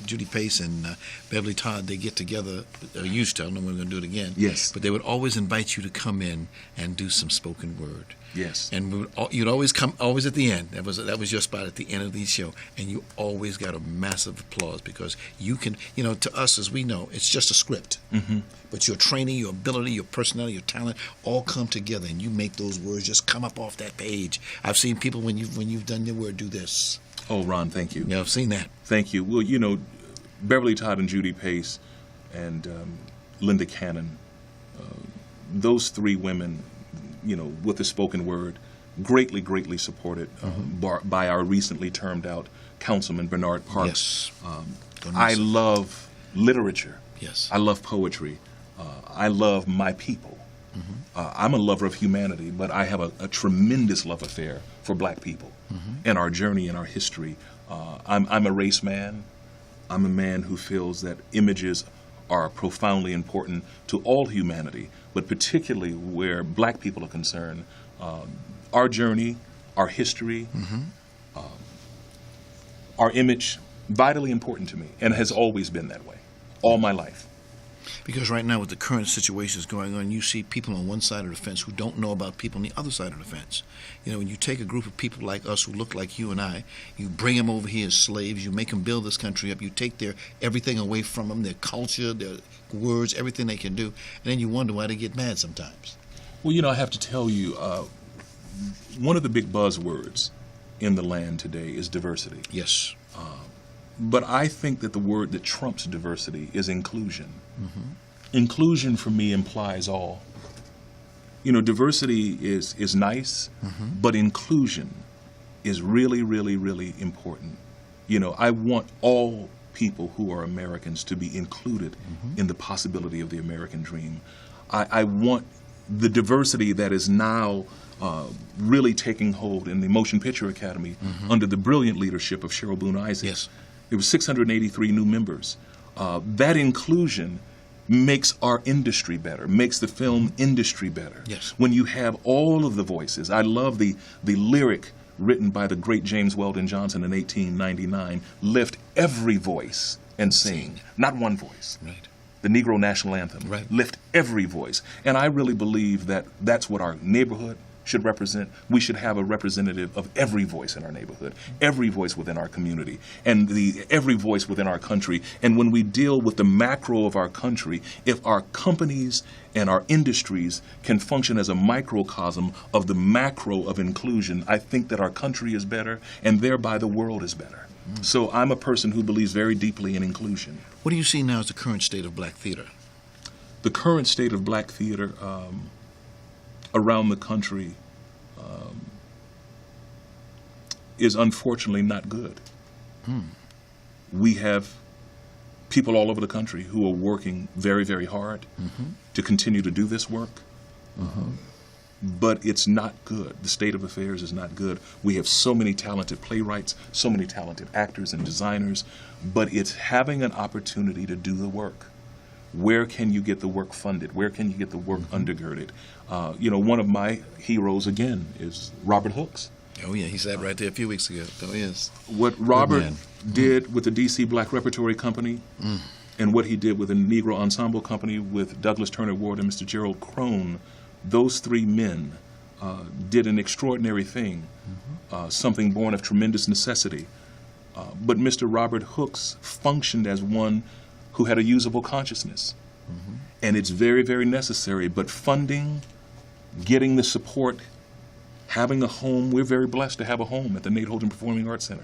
Judy Pace and Beverly Todd, they get together, used to, I don't know when we're going to do it again. Yes. But they would always invite you to come in and do some spoken word. Yes. And you'd always come, always at the end. That was your spot at the end of the show. And you always got a massive applause because you can, to us, as we know, it's just a script. But your training, your ability, your personality, your talent all come together, and you make those words just come up off that page. I've seen people, when you've done your word, do this. Oh, Ron, thank you. Yeah, I've seen that. Thank you. Well, Beverly Todd and Judy Pace and Linda Cannon, those 3 women, with the spoken word, greatly supported by our recently termed out Councilman Bernard Parks. Yes. I love literature. Yes. I love poetry. I love my people. I'm a lover of humanity, but I have a tremendous love affair for black people and our journey and our history. I'm a race man. I'm a man who feels that images are profoundly important to all humanity, but particularly where black people are concerned. Our journey, our history, our image, vitally important to me, and has always been that way, all my life. Because right now with the current situations going on, you see people on one side of the fence who don't know about people on the other side of the fence. You know, when you take a group of people like us who look like you and I, you bring them over here as slaves, you make them build this country up, you take their everything away from them, their culture, their words, everything they can do, and then you wonder why they get mad sometimes. Well, you know, I have to tell you, one of the big buzzwords in the land today is diversity. Yes. But I think that the word that trumps diversity is inclusion. Mm-hmm. Inclusion for me implies all. You know, diversity is nice, Mm-hmm. but inclusion is really, really, really important. You know, I want all people who are Americans to be included Mm-hmm. in the possibility of the American dream. I want the diversity that is now really taking hold in the Motion Picture Academy under the brilliant leadership of Cheryl Boone Isaacs. Yes. There were 683 new members. That inclusion makes our industry better, makes the film industry better. Yes. When you have all of the voices. I love the lyric written by the great James Weldon Johnson in 1899, lift every voice and sing, not one voice. Right. The Negro National Anthem, Right. lift every voice. And I really believe that that's what our neighborhood should represent. We should have a representative of every voice in our neighborhood, every voice within our community, and every voice within our country. And when we deal with the macro of our country, if our companies and our industries can function as a microcosm of the macro of inclusion, I think that our country is better, and thereby the world is better. So I'm a person who believes very deeply in inclusion. What do you see now as the current state of black theater? The current state of black theater around the country is unfortunately not good. We have people all over the country who are working very, very hard to continue to do this work, but it's not good. The state of affairs is not good. We have so many talented playwrights, so many talented actors and designers, but it's having an opportunity to do the work. Where can you get the work funded? Where can you get the work undergirded? You know, one of my heroes, again, is Robert Hooks. Oh, yeah, he sat right there a few weeks ago. Oh, yes. What Robert man. did with the DC Black Repertory Company and what he did with the Negro Ensemble Company with Douglas Turner Ward and Mr. Gerald Crone, those three men did an extraordinary thing, something born of tremendous necessity. But Mr. Robert Hooks functioned as one who had a usable consciousness. And it's very, very necessary. But funding, getting the support, having a home, we're very blessed to have a home at the Nate Holden Performing Arts Center.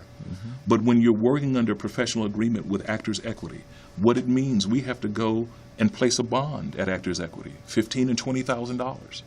But when you're working under professional agreement with Actors Equity, what it means, we have to go and place a bond at Actors Equity, $15,000 and $20,000,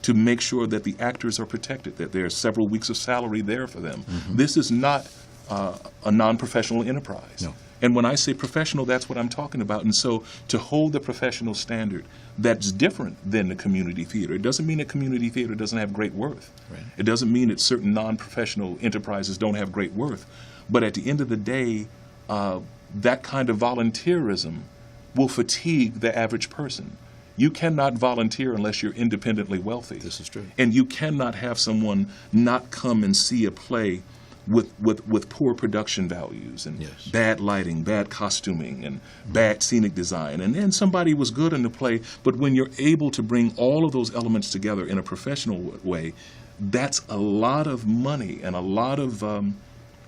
to make sure that the actors are protected, that there are several weeks of salary there for them. This is not a non-professional enterprise. No. And when I say professional, that's what I'm talking about. And so to hold the professional standard that's different than the community theater, it doesn't mean that community theater doesn't have great worth. Right. It doesn't mean that certain non-professional enterprises don't have great worth. But at the end of the day, that kind of volunteerism will fatigue the average person. You cannot volunteer unless you're independently wealthy. This is true. And you cannot have someone not come and see a play with poor production values and Yes. bad lighting, bad costuming, and bad scenic design. And somebody was good in the play, but when you're able to bring all of those elements together in a professional way, that's a lot of money and a lot of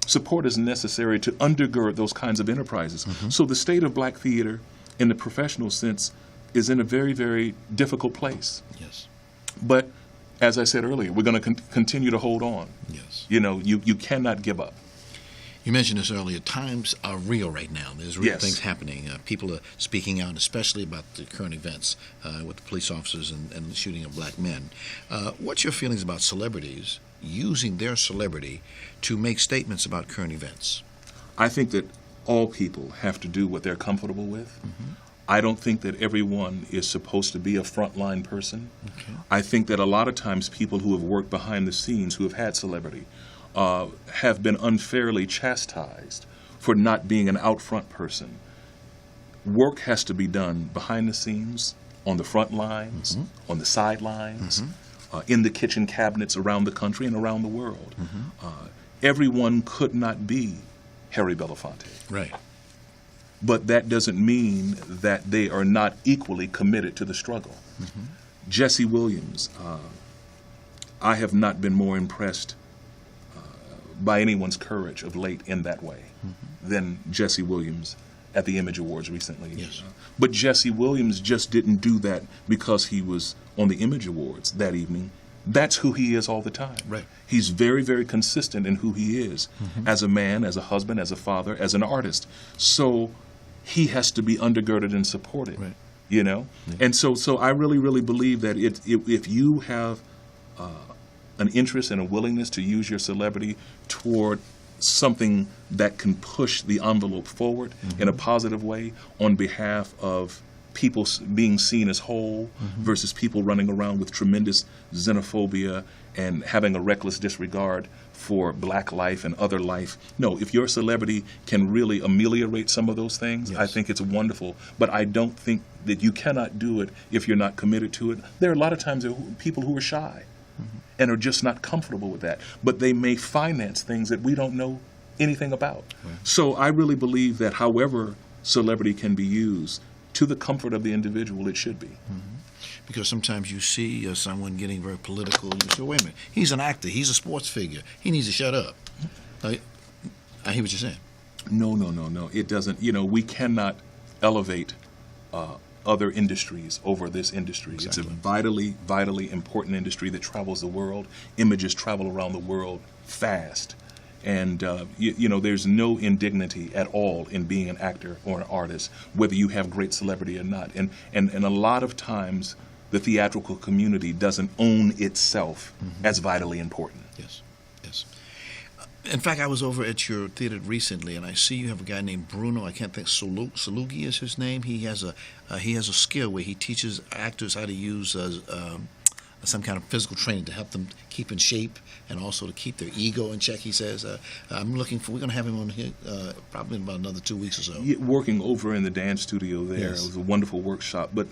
support is necessary to undergird those kinds of enterprises. So the state of black theater, in the professional sense, is in a very, very difficult place. Yes. But as I said earlier, we're going to continue to hold on. Yes. You know, you cannot give up. You mentioned this earlier. Times are real right now. There's real Yes. things happening. People are speaking out, especially about the current events with the police officers and the shooting of black men. What's your feelings about celebrities using their celebrity to make statements about current events? I think that all people have to do what they're comfortable with. I don't think that everyone is supposed to be a frontline person. Okay. I think that a lot of times people who have worked behind the scenes, who have had celebrity, have been unfairly chastised for not being an out front person. Work has to be done behind the scenes, on the front lines, on the sidelines, in the kitchen cabinets around the country and around the world. Everyone could not be Harry Belafonte. Right. but that doesn't mean that they are not equally committed to the struggle. Jesse Williams, I have not been more impressed by anyone's courage of late in that way than Jesse Williams at the Image Awards recently. Yes. But Jesse Williams just didn't do that because he was on the Image Awards that evening. That's who he is all the time. Right. He's very, very consistent in who he is as a man, as a husband, as a father, as an artist. So he has to be undergirded and supported. Right. You know? Yeah. And so I really, really believe that if you have an interest and a willingness to use your celebrity toward something that can push the envelope forward in a positive way on behalf of people being seen as whole versus people running around with tremendous xenophobia and having a reckless disregard for black life and other life. No, if your celebrity can really ameliorate some of those things, I think it's wonderful. But I don't think that you cannot do it if you're not committed to it. There are a lot of times there are people who are shy and are just not comfortable with that. But they may finance things that we don't know anything about. So I really believe that however celebrity can be used, to the comfort of the individual, it should be. Because sometimes you see someone getting very political, and you say, wait a minute, he's an actor, he's a sports figure, he needs to shut up. I hear what you're saying. No. It doesn't. You know, we cannot elevate other industries over this industry. Exactly. It's a vitally, vitally important industry that travels the world. Images travel around the world fast. And, you know, there's no indignity at all in being an actor or an artist, whether you have great celebrity or not. And a lot of times, the theatrical community doesn't own itself as vitally important. Yes. In fact, I was over at your theater recently, and I see you have a guy named Bruno. I can't think. Salugi is his name. He has a skill where he teaches actors how to use some kind of physical training to help them keep in shape and also to keep their ego in check. He says, we're going to have him on here probably in about another 2 weeks or so. Working over in the dance studio there. Yes. It was a wonderful workshop. But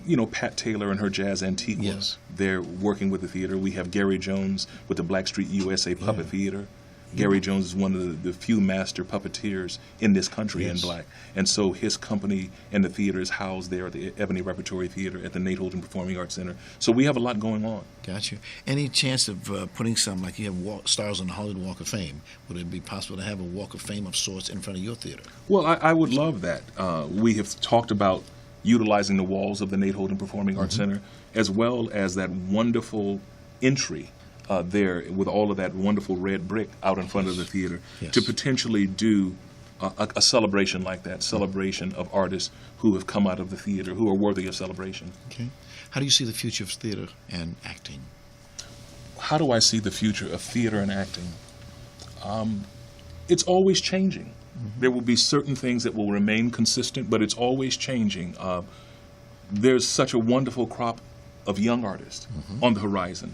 you know, Pat Taylor and her Jazz Antigua, Yes. they're working with the theater. We have Gary Jones with the Blackstreet USA Puppet Theater. Gary Jones is one of the few master puppeteers in this country in black. And so his company and the theater is housed there at the Ebony Repertory Theater at the Nate Holden Performing Arts Center. So we have a lot going on. Gotcha. Any chance of putting some, like you have stars on the Hollywood Walk of Fame, would it be possible to have a Walk of Fame of sorts in front of your theater? Well, I would love that. We have talked about utilizing the walls of the Nate Holden Performing Arts Center, as well as that wonderful entry there with all of that wonderful red brick out in front of the theater to potentially do a celebration like that, celebration of artists who have come out of the theater, who are worthy of celebration. Okay. How do you see the future of theater and acting? How do I see the future of theater and acting? It's always changing. There will be certain things that will remain consistent, but it's always changing. There's such a wonderful crop of young artists on the horizon.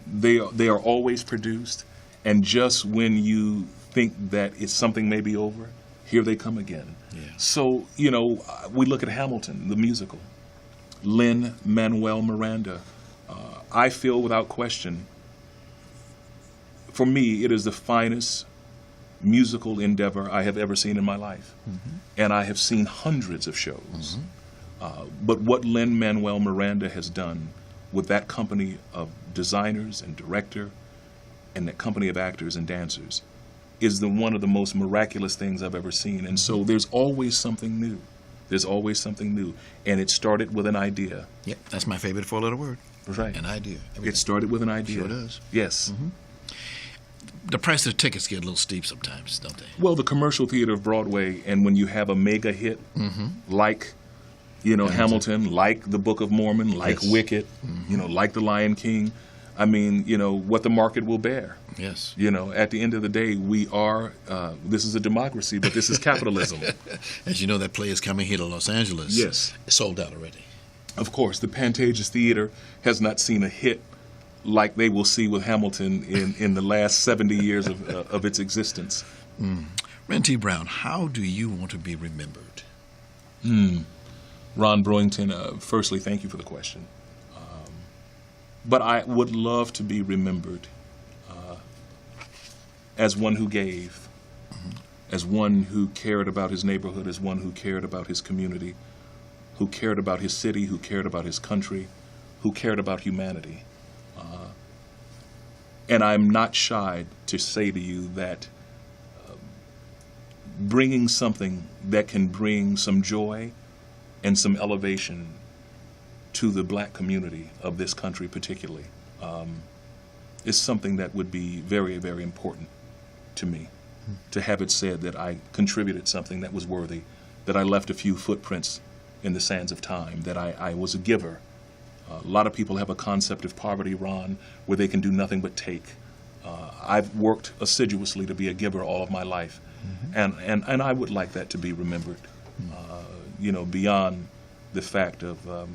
They are always produced, and just when you think that it's something may be over, here they come again. Yeah. So, you know, we look at Hamilton, the musical. Lin-Manuel Miranda, I feel without question, for me, it is the finest musical endeavor I have ever seen in my life. And I have seen hundreds of shows. But what Lin-Manuel Miranda has done with that company of designers and director and that company of actors and dancers is one of the most miraculous things I've ever seen. And so there's always something new. There's always something new. And it started with an idea. Yep, that's my favorite four-letter word. Right. An idea. It started with an idea. Sure does. Yes. The price of the tickets get a little steep sometimes, don't they? Well, the commercial theater of Broadway, and when you have a mega hit like, you know, Hamilton, like The Book of Mormon, like Wicked, you know, like The Lion King, I mean, you know, what the market will bear. Yes. You know, at the end of the day, we are, this is a democracy, but this is capitalism. As you know, that play is coming here to Los Angeles. Yes. It's sold out already. Of course, the Pantages Theater has not seen a hit like they will see with Hamilton in the last 70 years of its existence. Wren T. Brown, how do you want to be remembered? Ron Brewington, firstly, thank you for the question. But I would love to be remembered as one who gave, as one who cared about his neighborhood, as one who cared about his community, who cared about his city, who cared about his country, who cared about humanity. And I'm not shy to say to you that bringing something that can bring some joy and some elevation to the black community of this country particularly is something that would be very, very important to me. To have it said that I contributed something that was worthy, that I left a few footprints in the sands of time, that I was a giver. A lot of people have a concept of poverty, Ron, where they can do nothing but take. I've worked assiduously to be a giver all of my life, and I would like that to be remembered, beyond the fact of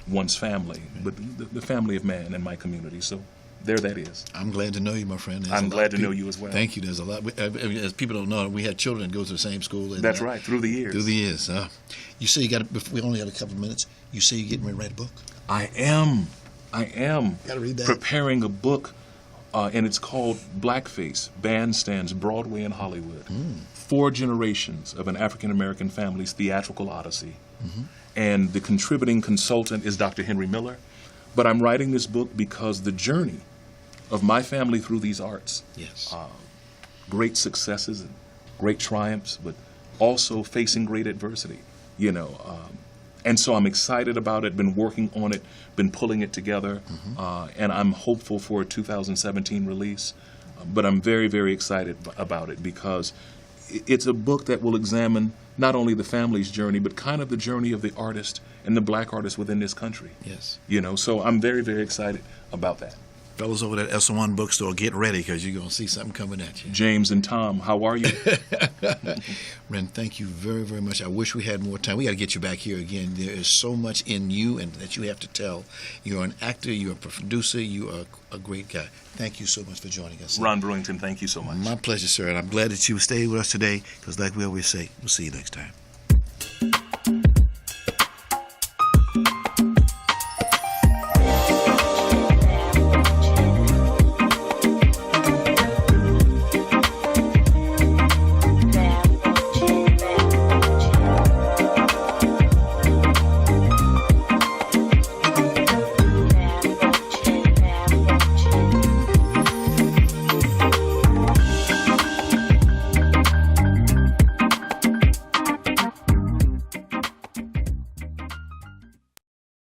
one's family, but the family of man in my community. So there that is. I'm glad to know you, my friend. I'm glad to know you as well. Thank you. There's a lot. As people don't know, we had children that go to the same school. That's right, through the years. Through the years. You say you got. We only got a couple of minutes. You say you're getting ready to write a book. I am. Got to read that. Preparing a book, and it's called Blackface: Bandstands, Broadway, and Hollywood. 4 generations of an African-American family's theatrical odyssey. And the contributing consultant is Dr. Henry Miller. But I'm writing this book because the journey of my family through these arts, yes, great successes and great triumphs, but also facing great adversity, and so I'm excited about it, been working on it, been pulling it together, and I'm hopeful for a 2017 release. But I'm very, very excited about it because it's a book that will examine not only the family's journey, but kind of the journey of the artist and the black artist within this country. Yes. So I'm very, very excited about that. Fellas over at S1 Bookstore, get ready because you're going to see something coming at you. James and Tom, how are you? Wren, thank you very, very much. I wish we had more time. We got to get you back here again. There is so much in you and that you have to tell. You're an actor, you're a producer, you are a great guy. Thank you so much for joining us. Ron Brewington, thank you so much. My pleasure, sir. And I'm glad that you stayed with us today because like we always say, we'll see you next time.